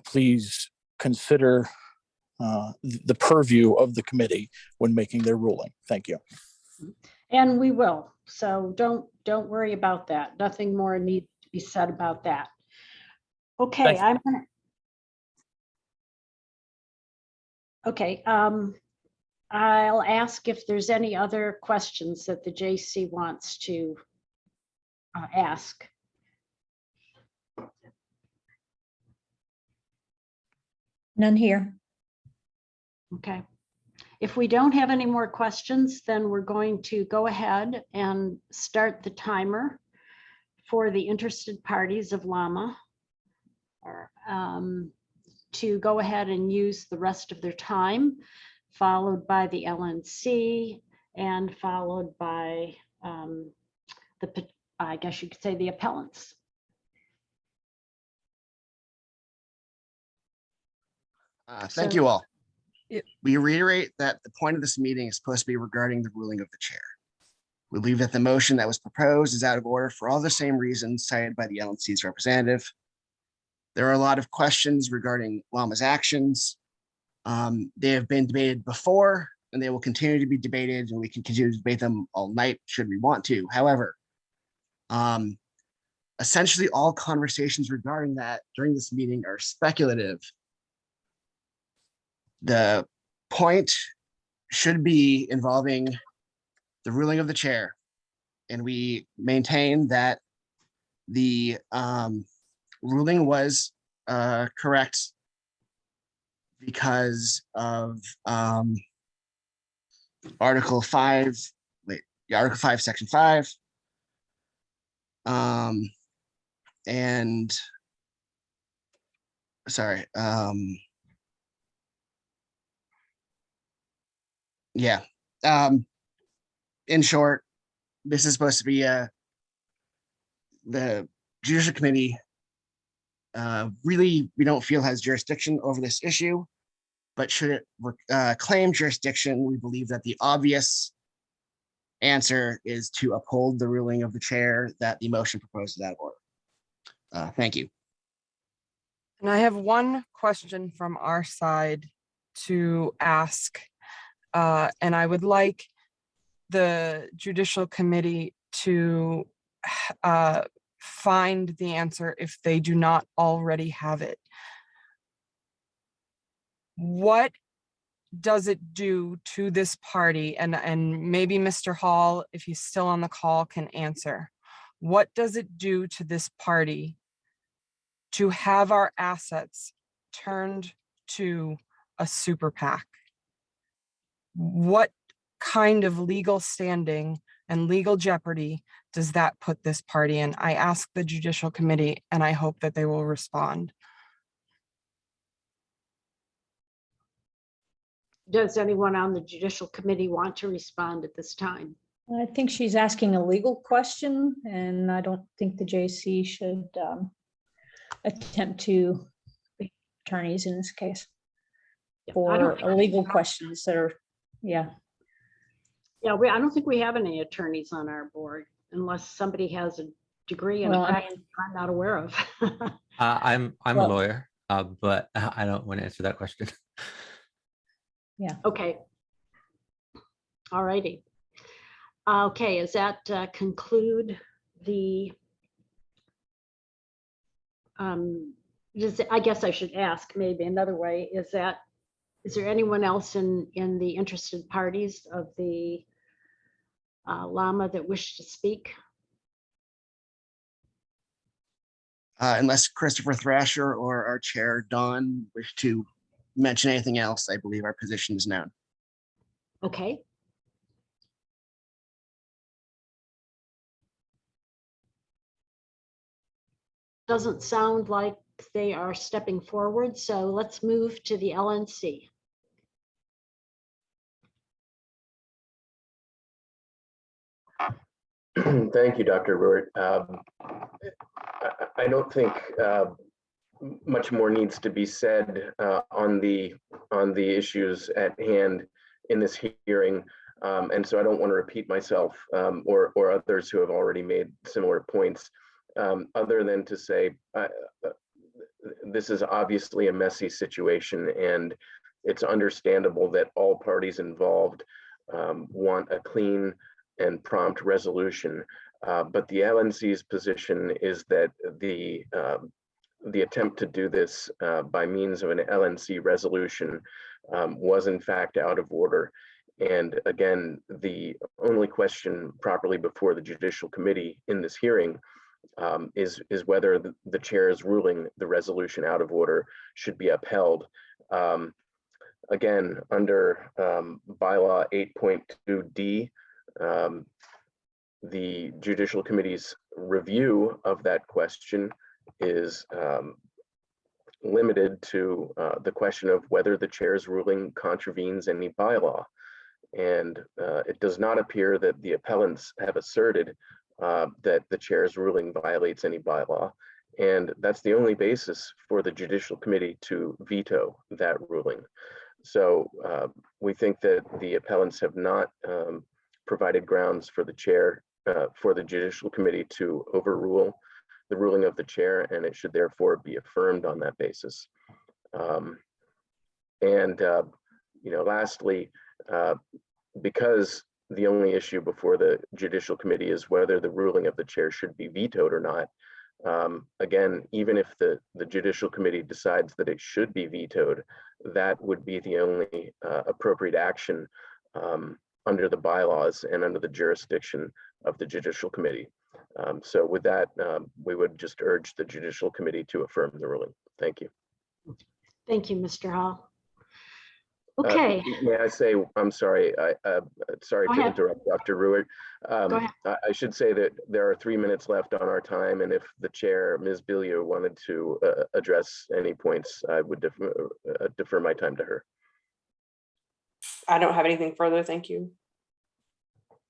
please consider the purview of the committee when making their ruling. Thank you. And we will. So don't worry about that. Nothing more needs to be said about that. Okay, Okay, I'll ask if there's any other questions that the JC wants to ask. None here. Okay. If we don't have any more questions, then we're going to go ahead and start the timer for the interested parties of Llama to go ahead and use the rest of their time, followed by the LNC and followed by I guess you could say the appellants. Thank you all. We reiterate that the point of this meeting is supposed to be regarding the ruling of the chair. We believe that the motion that was proposed is out of order for all the same reasons cited by the LNC's representative. There are a lot of questions regarding Llama's actions. They have been debated before, and they will continue to be debated, and we can continue to debate them all night should we want to. However, essentially all conversations regarding that during this meeting are speculative. The point should be involving the ruling of the chair. And we maintain that the ruling was correct because of Article 5, Article 5, Section 5. And sorry, yeah. In short, this is supposed to be the Judicial Committee really, we don't feel has jurisdiction over this issue, but should it claim jurisdiction, we believe that the obvious answer is to uphold the ruling of the chair that the motion proposed is out of order. Thank you. And I have one question from our side to ask, and I would like the Judicial Committee to find the answer if they do not already have it. What does it do to this party? And maybe Mr. Hall, if he's still on the call, can answer. What does it do to this party to have our assets turned to a super PAC? What kind of legal standing and legal jeopardy does that put this party in? I ask the Judicial Committee, and I hope that they will respond. Does anyone on the Judicial Committee want to respond at this time? I think she's asking a legal question, and I don't think the JC should attempt to be attorneys in this case for legal questions that are, yeah. Yeah, I don't think we have any attorneys on our board unless somebody has a degree in Well, I practice I'm not aware of. I'm a lawyer, but I don't want to answer that question. Yeah. Okay. All righty. Okay, does that conclude the, I guess I should ask maybe another way, is there anyone else in the interested parties of the LAMA that wish to speak? Unless Christopher Thrasher or our chair, Don, wish to mention anything else, I believe our position is known. Okay. Doesn't sound like they are stepping forward, so let's move to the LNC. Thank you, Dr. Ruert. I don't think much more needs to be said on the issues at hand in this hearing, and so I don't want to repeat myself or others who have already made similar points, other than to say this is obviously a messy situation, and it's understandable that all parties involved want a clean and prompt resolution. But the LNC's position is that the attempt to do this by means of an LNC resolution was in fact out of order. And again, the only question properly before the Judicial Committee in this hearing is whether the chair's ruling the resolution out of order should be upheld. Again, under bylaw 8.2D, the Judicial Committee's review of that question is limited to the question of whether the chair's ruling contravenes any bylaw. And it does not appear that the appellants have asserted that the chair's ruling violates any bylaw. And that's the only basis for the Judicial Committee to veto that ruling. So we think that the appellants have not provided grounds for the chair, for the Judicial Committee to overrule the ruling of the chair, and it should therefore be affirmed on that basis. Lastly, because the only issue before the Judicial Committee is whether the ruling of the chair should be vetoed or not, again, even if the Judicial Committee decides that it should be vetoed, that would be the only appropriate action under the bylaws and under the jurisdiction of the Judicial Committee. So with that, we would just urge the Judicial Committee to affirm the ruling. Thank you. Thank you, Mr. Hall. Okay. May I say, I'm sorry, sorry Go to ahead. interrupt Dr. Ruitt. Go ahead. I should say that there are 3 minutes left on our time, and if the chair, Ms. Billiou, wanted to address any points, I would defer my time to her. I don't have anything further. Thank you.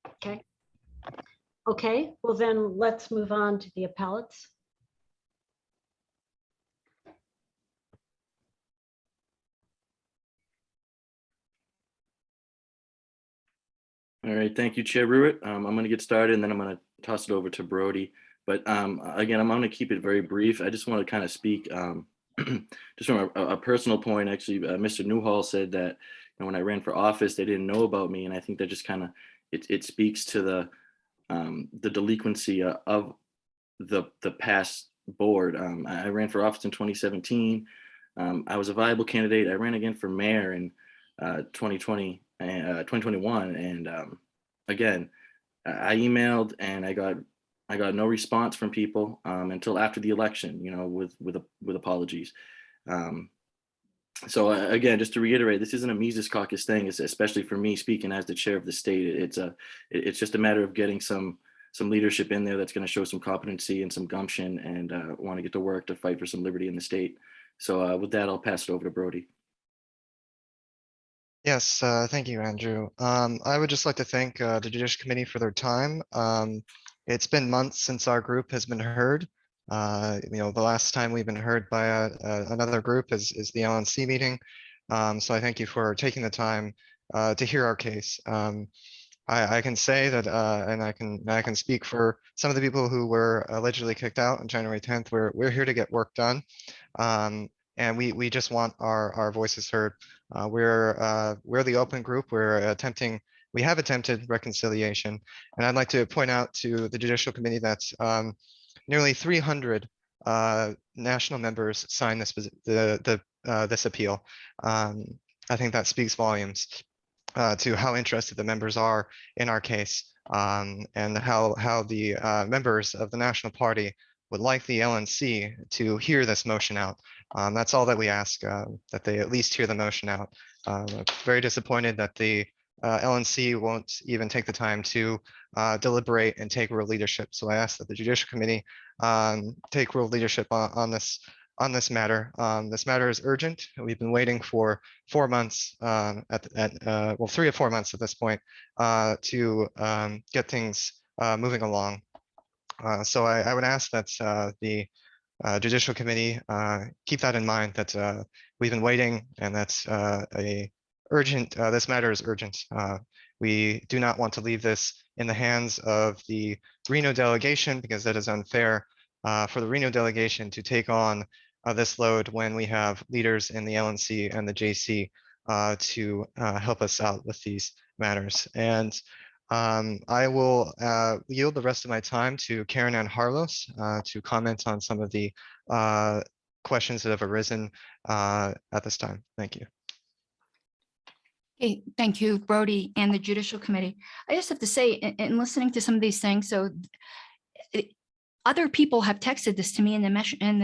Okay. Okay, well then let's move on to the appellates. All right, thank you, Chair Ruitt. I'm going to get started and then I'm going to toss it over to Brody. But again, I'm going to keep it very brief. I just want to kind of speak just from a personal point. Actually, Mr. Newhall said that when I ran for office, they didn't know about me. And I think that just kind of, it speaks to the delinquency of the past board. I ran for office in 2017. I was a viable candidate. I ran again for mayor in 2020 and 2021. And again, I emailed and I got no response from people until after the election, with apologies. So again, just to reiterate, this isn't a Mises Caucus thing. It's especially for me speaking as the chair of the state. It's just a matter of getting some leadership in there that's going to show some competency and some gumption and want to get to work to fight for some liberty in the state. So with that, I'll pass it over to Brody. Yes, thank you, Andrew. I would just like to thank the Judicial Committee for their time. It's been months since our group has been heard. The last time we've been heard by another group is the LNC meeting. So I thank you for taking the time to hear our case. I can say that, and I can speak for some of the people who were allegedly kicked out on January 10th. We're here to get work done, and we just want our voices heard. We're the open group. We have attempted reconciliation, and I'd like to point out to the Judicial Committee that nearly 300 national members signed this appeal. I think that speaks volumes to how interested the members are in our case, and how the members of the National Party would like the LNC to hear this motion out. That's all that we ask, that they at least hear the motion out. Very disappointed that the LNC won't even take the time to deliberate and take real leadership. So I ask that the Judicial Committee take real leadership on this matter. This matter is urgent. We've been waiting for 4 months, 3 or 4 months at this point, to get things moving along. So I would ask that the Judicial Committee keep that in mind, that we've been waiting, and that's this matter is urgent. We do not want to leave this in the hands of the Reno delegation, because that is unfair for the Reno delegation to take on this load when we have leaders in the LNC and the JC to help us out with these matters. And I will yield the rest of my time to Karen Ann Harlos to comment on some of the questions that have arisen at this time. Thank you. Okay, thank you, Brody and the Judicial Committee. I just have to say, in listening to some of these things, so other people have texted this to me in the mesh, and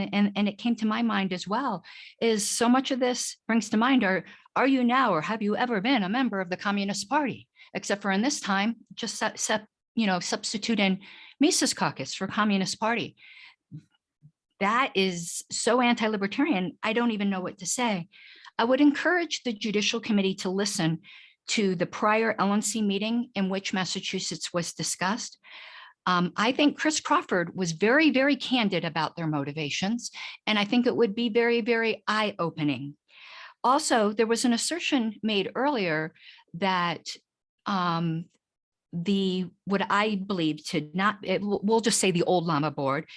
it came to my mind as well, is so much of this brings to mind, are you now or have you ever been a member of the Communist Party? Except for in this time, just substitute in Mises Caucus for Communist Party. That is so anti-libertarian, I don't even know what to say. I would encourage the Judicial Committee to listen to the prior LNC meeting in which Massachusetts was discussed. I think Chris Crawford was very, very candid about their motivations, and I think it would be very, very eye-opening. Also, there was an assertion made earlier that what I believe to not, we'll just say the old Llama board,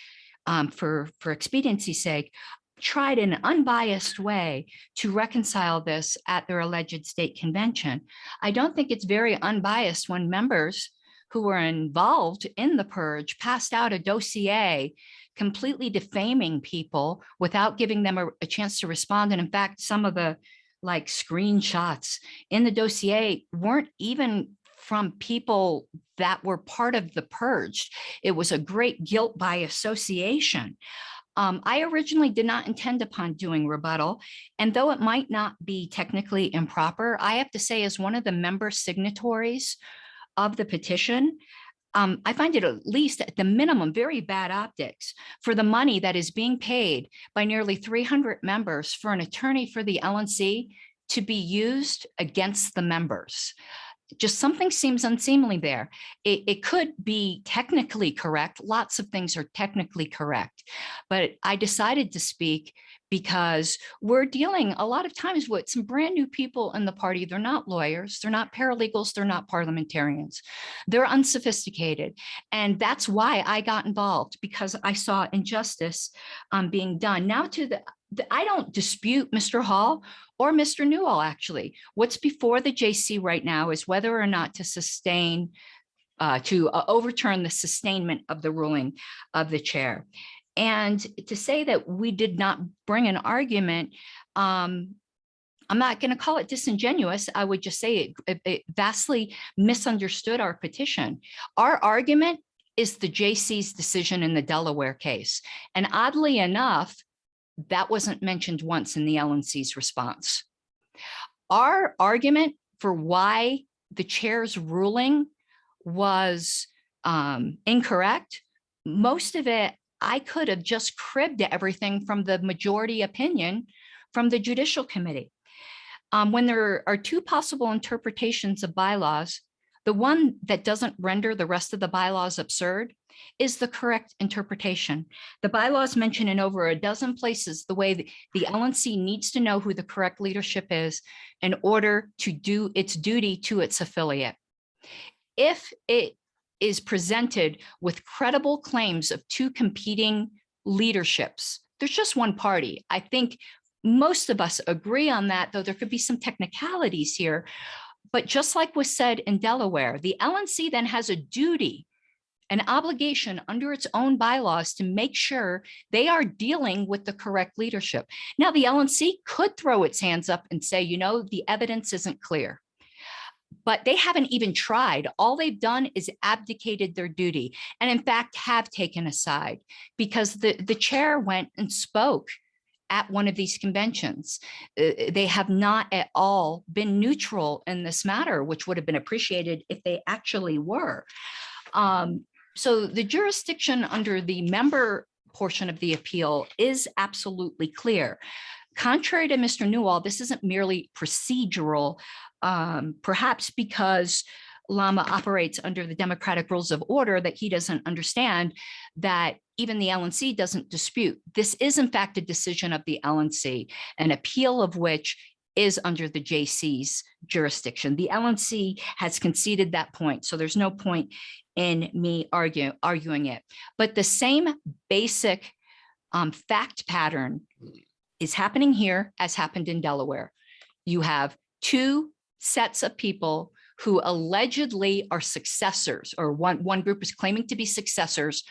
for expediency's sake, tried in an unbiased way to reconcile this at their alleged state convention. I don't think it's very unbiased when members who were involved in the purge passed out a dossier completely defaming people without giving them a chance to respond. And in fact, some of the screenshots in the dossier weren't even from people that were part of the purge. It was a great guilt by association. I originally did not intend upon doing rebuttal, and though it might not be technically improper, I have to say, as one of the member signatories of the petition, I find it at least at the minimum very bad optics for the money that is being paid by nearly 300 members for an attorney for the LNC to be used against the members. Just something seems unseemly there. It could be technically correct. Lots of things are technically correct, but I decided to speak because we're dealing a lot of times with some brand new people in the party. They're not lawyers, they're not paralegals, they're not parliamentarians. They're unsophisticated. And that's why I got involved, because I saw injustice being done. Now to I don't dispute Mr. Hall or Mr. Newell, actually. What's before the JC right now is whether or not to sustain, overturn the sustainment of the ruling of the chair. And to say that we did not bring an argument, I'm not going to call it disingenuous. I would just say it vastly misunderstood our petition. Our argument is the JC's decision in the Delaware case. And oddly enough, that wasn't mentioned once in the LNC's response. Our argument for why the chair's ruling was incorrect, most of it, I could have just cribbed everything from the majority opinion from the Judicial Committee. When there are two possible interpretations of bylaws, the one that doesn't render the rest of the bylaws absurd is the correct interpretation. The bylaws mention in over a dozen places the way the LNC needs to know who the correct leadership is in order to do its duty to its affiliate. If it is presented with credible claims of two competing leaderships, there's just one party. I think most of us agree on that, though there could be some technicalities here. But just like was said in Delaware, the LNC then has a duty, an obligation under its own bylaws to make sure they are dealing with the correct leadership. Now, the LNC could throw its hands up and say, you know, the evidence isn't clear. But they haven't even tried. All they've done is abdicated their duty, and in fact have taken a side, because the chair went and spoke at one of these conventions. They have not at all been neutral in this matter, which would have been appreciated if they actually were. So the jurisdiction under the member portion of the appeal is absolutely clear. Contrary to Mr. Newell, this isn't merely procedural, perhaps because Lama operates under the democratic rules of order that he doesn't understand, that even the LNC doesn't dispute. This is in fact a decision of the LNC, an appeal of which is under the JC's jurisdiction. The LNC has conceded that point, so there's no point in me arguing it. But the same basic fact pattern is happening here as happened in Delaware. You have two sets of people who allegedly are successors, or one group is claiming to be successors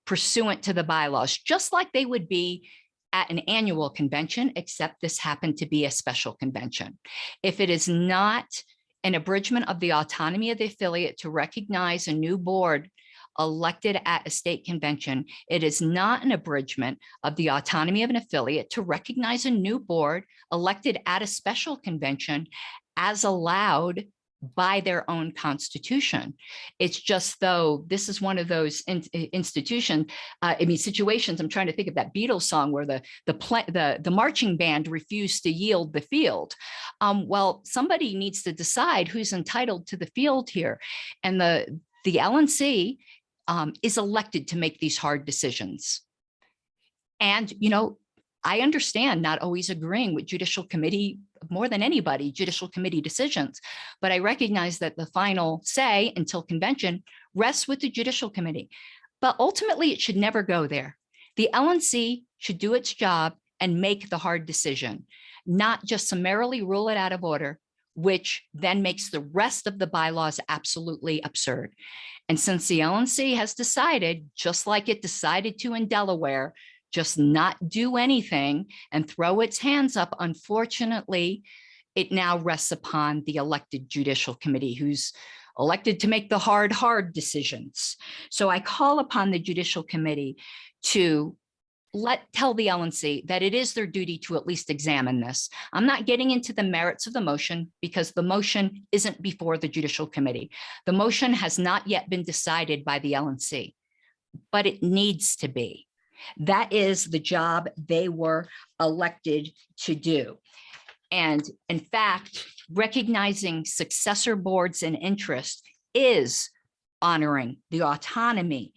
pursuant to the bylaws, just like they would be at an annual convention, except this happened to be a special convention. If it is not an abridgment of the autonomy of the affiliate to recognize a new board elected at a state convention, it is not an abridgment of the autonomy of an affiliate to recognize a new board elected at a special convention as allowed by their own constitution. It's just, though, this is one of those situations. I'm trying to think of that Beatles song where the marching band refused to yield the field. Well, somebody needs to decide who's entitled to the field here, and the LNC is elected to make these hard decisions. And I understand not always agreeing with Judicial Committee more than anybody, Judicial Committee decisions, but I recognize that the final say until convention rests with the Judicial Committee. But ultimately, it should never go there. The LNC should do its job and make the hard decision, not just summarily rule it out of order, which then makes the rest of the bylaws absolutely absurd. And since the LNC has decided, just like it decided to in Delaware, just not do anything and throw its hands up, unfortunately, it now rests upon the elected Judicial Committee, whose elected to make the hard decisions. So I call upon the Judicial Committee to tell the LNC that it is their duty to at least examine this. I'm not getting into the merits of the motion because the motion isn't before the Judicial Committee. The motion has not yet been decided by the LNC, but it needs to be. That is the job they were elected to do. And in fact, recognizing successor boards and interest is honoring the autonomy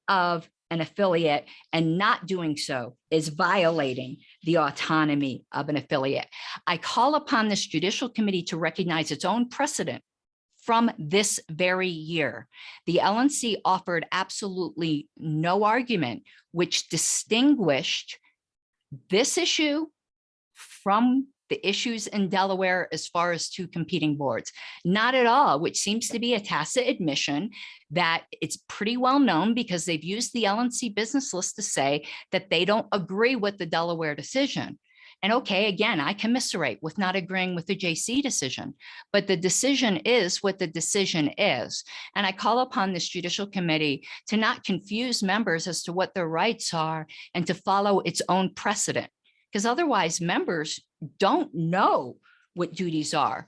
of an affiliate, and not doing so is violating the autonomy of an affiliate. I call upon this Judicial Committee to recognize its own precedent from this very year. The LNC offered absolutely no argument which distinguished this issue from the issues in Delaware as far as two competing boards. Not at all, which seems to be a tacit admission that it's pretty well known because they've used the LNC business list to say that they don't agree with the Delaware decision. And okay, again, I commiserate with not agreeing with the JC decision, but the decision is what the decision is. And I call upon this Judicial Committee to not confuse members as to what their rights are and to follow its own precedent, because otherwise members don't know what duties are.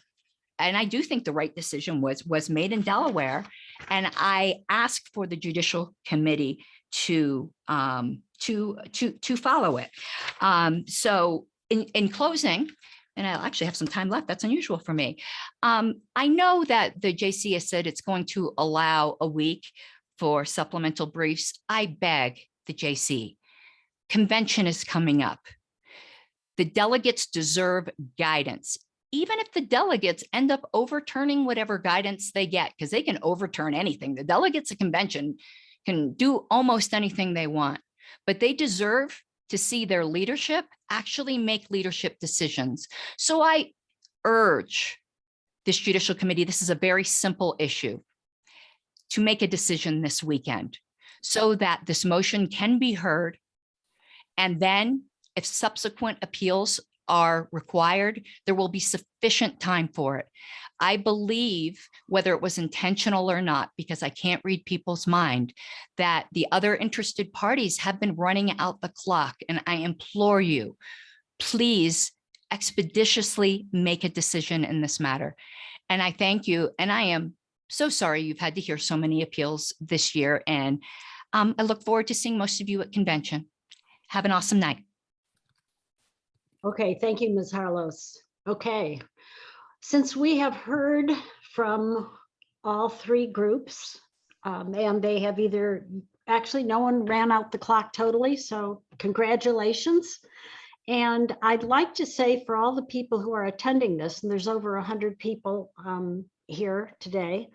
And I do think the right decision was made in Delaware. And I ask for the Judicial Committee to follow it. So in closing, and I'll actually have some time left, that's unusual for me. I know that the JC has said it's going to allow a week for supplemental briefs. I beg the JC, convention is coming up. The delegates deserve guidance, even if the delegates end up overturning whatever guidance they get, because they can overturn anything. The delegates at convention can do almost anything they want, but they deserve to see their leadership actually make leadership decisions. So I urge this Judicial Committee, this is a very simple issue, to make a decision this weekend so that this motion can be heard. And then if subsequent appeals are required, there will be sufficient time for it. I believe, whether it was intentional or not, because I can't read people's mind, that the other interested parties have been running out the clock. And I implore you, please expeditiously make a decision in this matter. And I thank you. And I am so sorry you've had to hear so many appeals this year. And I look forward to seeing most of you at convention. Have an awesome night. Okay, thank you, Ms. Harlos. Okay, since we have heard from all three groups, and they have either, actually no one ran out the clock totally, so congratulations. And I'd like to say for all the people who are attending this, and there's over 100 people here today,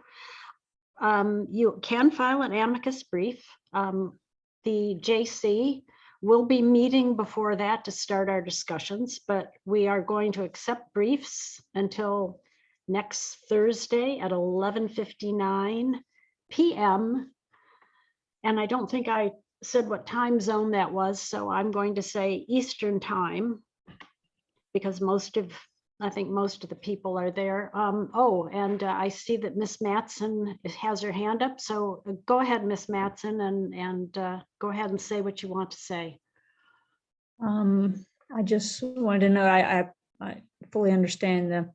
you can file an amicus brief. The JC we'll be meeting before that to start our discussions, but we are going to accept briefs until next Thursday at 11:59 p.m. And I don't think I said what time zone that was, so I'm going to say Eastern time because I think most of the people are there. I see that Miss Matson has her hand up. So go ahead, Miss Matson, and go ahead and say what you want to say. I just wanted to know, I fully understand the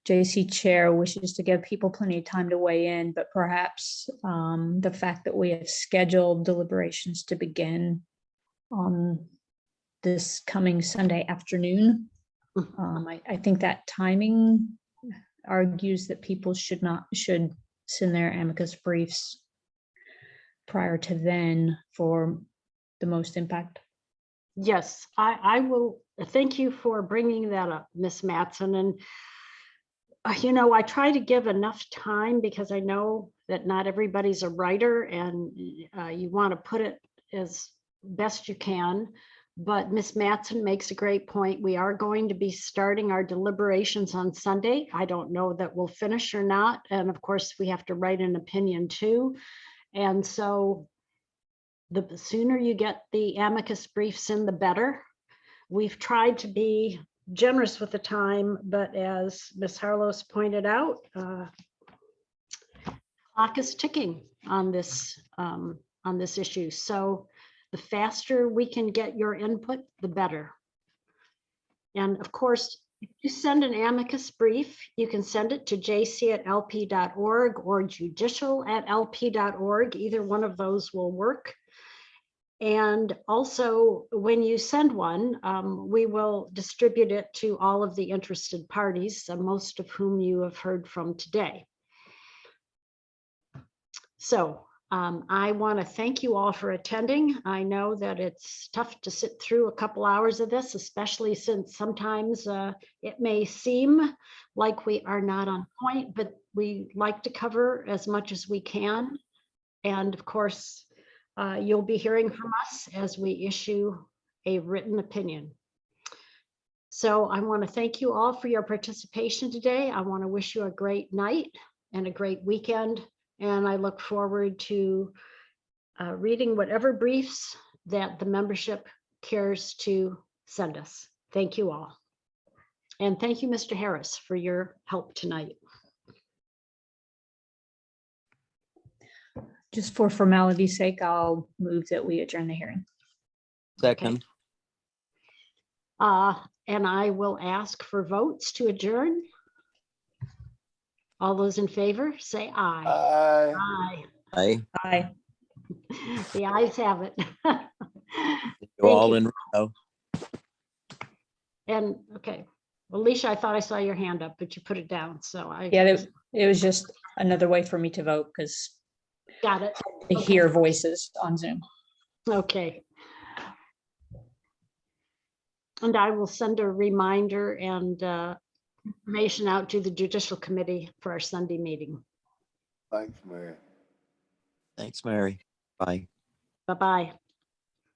JC chair wishes to give people plenty of time to weigh in, but perhaps the fact that we have scheduled deliberations to begin on this coming Sunday afternoon, I think that timing argues that people should send their amicus briefs prior to then for the most impact. Yes, I will. Thank you for bringing that up, Miss Matson. And I try to give enough time because I know that not everybody's a writer and you want to put it as best you can. But Ms. Matson makes a great point. We are going to be starting our deliberations on Sunday. I don't know that we'll finish or not. And of course, we have to write an opinion too. And so the sooner you get the amicus briefs in, the better. We've tried to be generous with the time, but as Ms. Harlos pointed out, clock is ticking on this issue. So the faster we can get your input, the better. And of course, if you send an amicus brief, you can send it to jc@lp.org or judicial@lp.org. Either one of those will work. And also, when you send one, we will distribute it to all of the interested parties, most of whom you have heard from today. So I want to thank you all for attending. I know that it's tough to sit through a couple hours of this, especially since sometimes it may seem like we are not on point, but we like to cover as much as we can. And of course, you'll be hearing from us as we issue a written opinion. So I want to thank you all for your participation today. I want to wish you a great night and a great weekend. And I look forward to reading whatever briefs that the membership cares to send us. Thank you all. And thank you, Mr. Harris, for your help tonight. Just for formality's sake, I'll move that we adjourn the hearing. Second. And I will ask for votes to adjourn. All those in favor, say aye. Aye. Aye. Aye. Aye. The ayes have it. You're all in row. And okay, well, Alicia, I thought I saw your hand up, but you put it down. So I Yeah, it was just another way for me to vote because got it. to hear voices on Zoom. Okay. And I will send a reminder and information out to the Judicial Committee for our Sunday meeting. Thanks, Mary. Thanks, Mary. Bye. Bye-bye.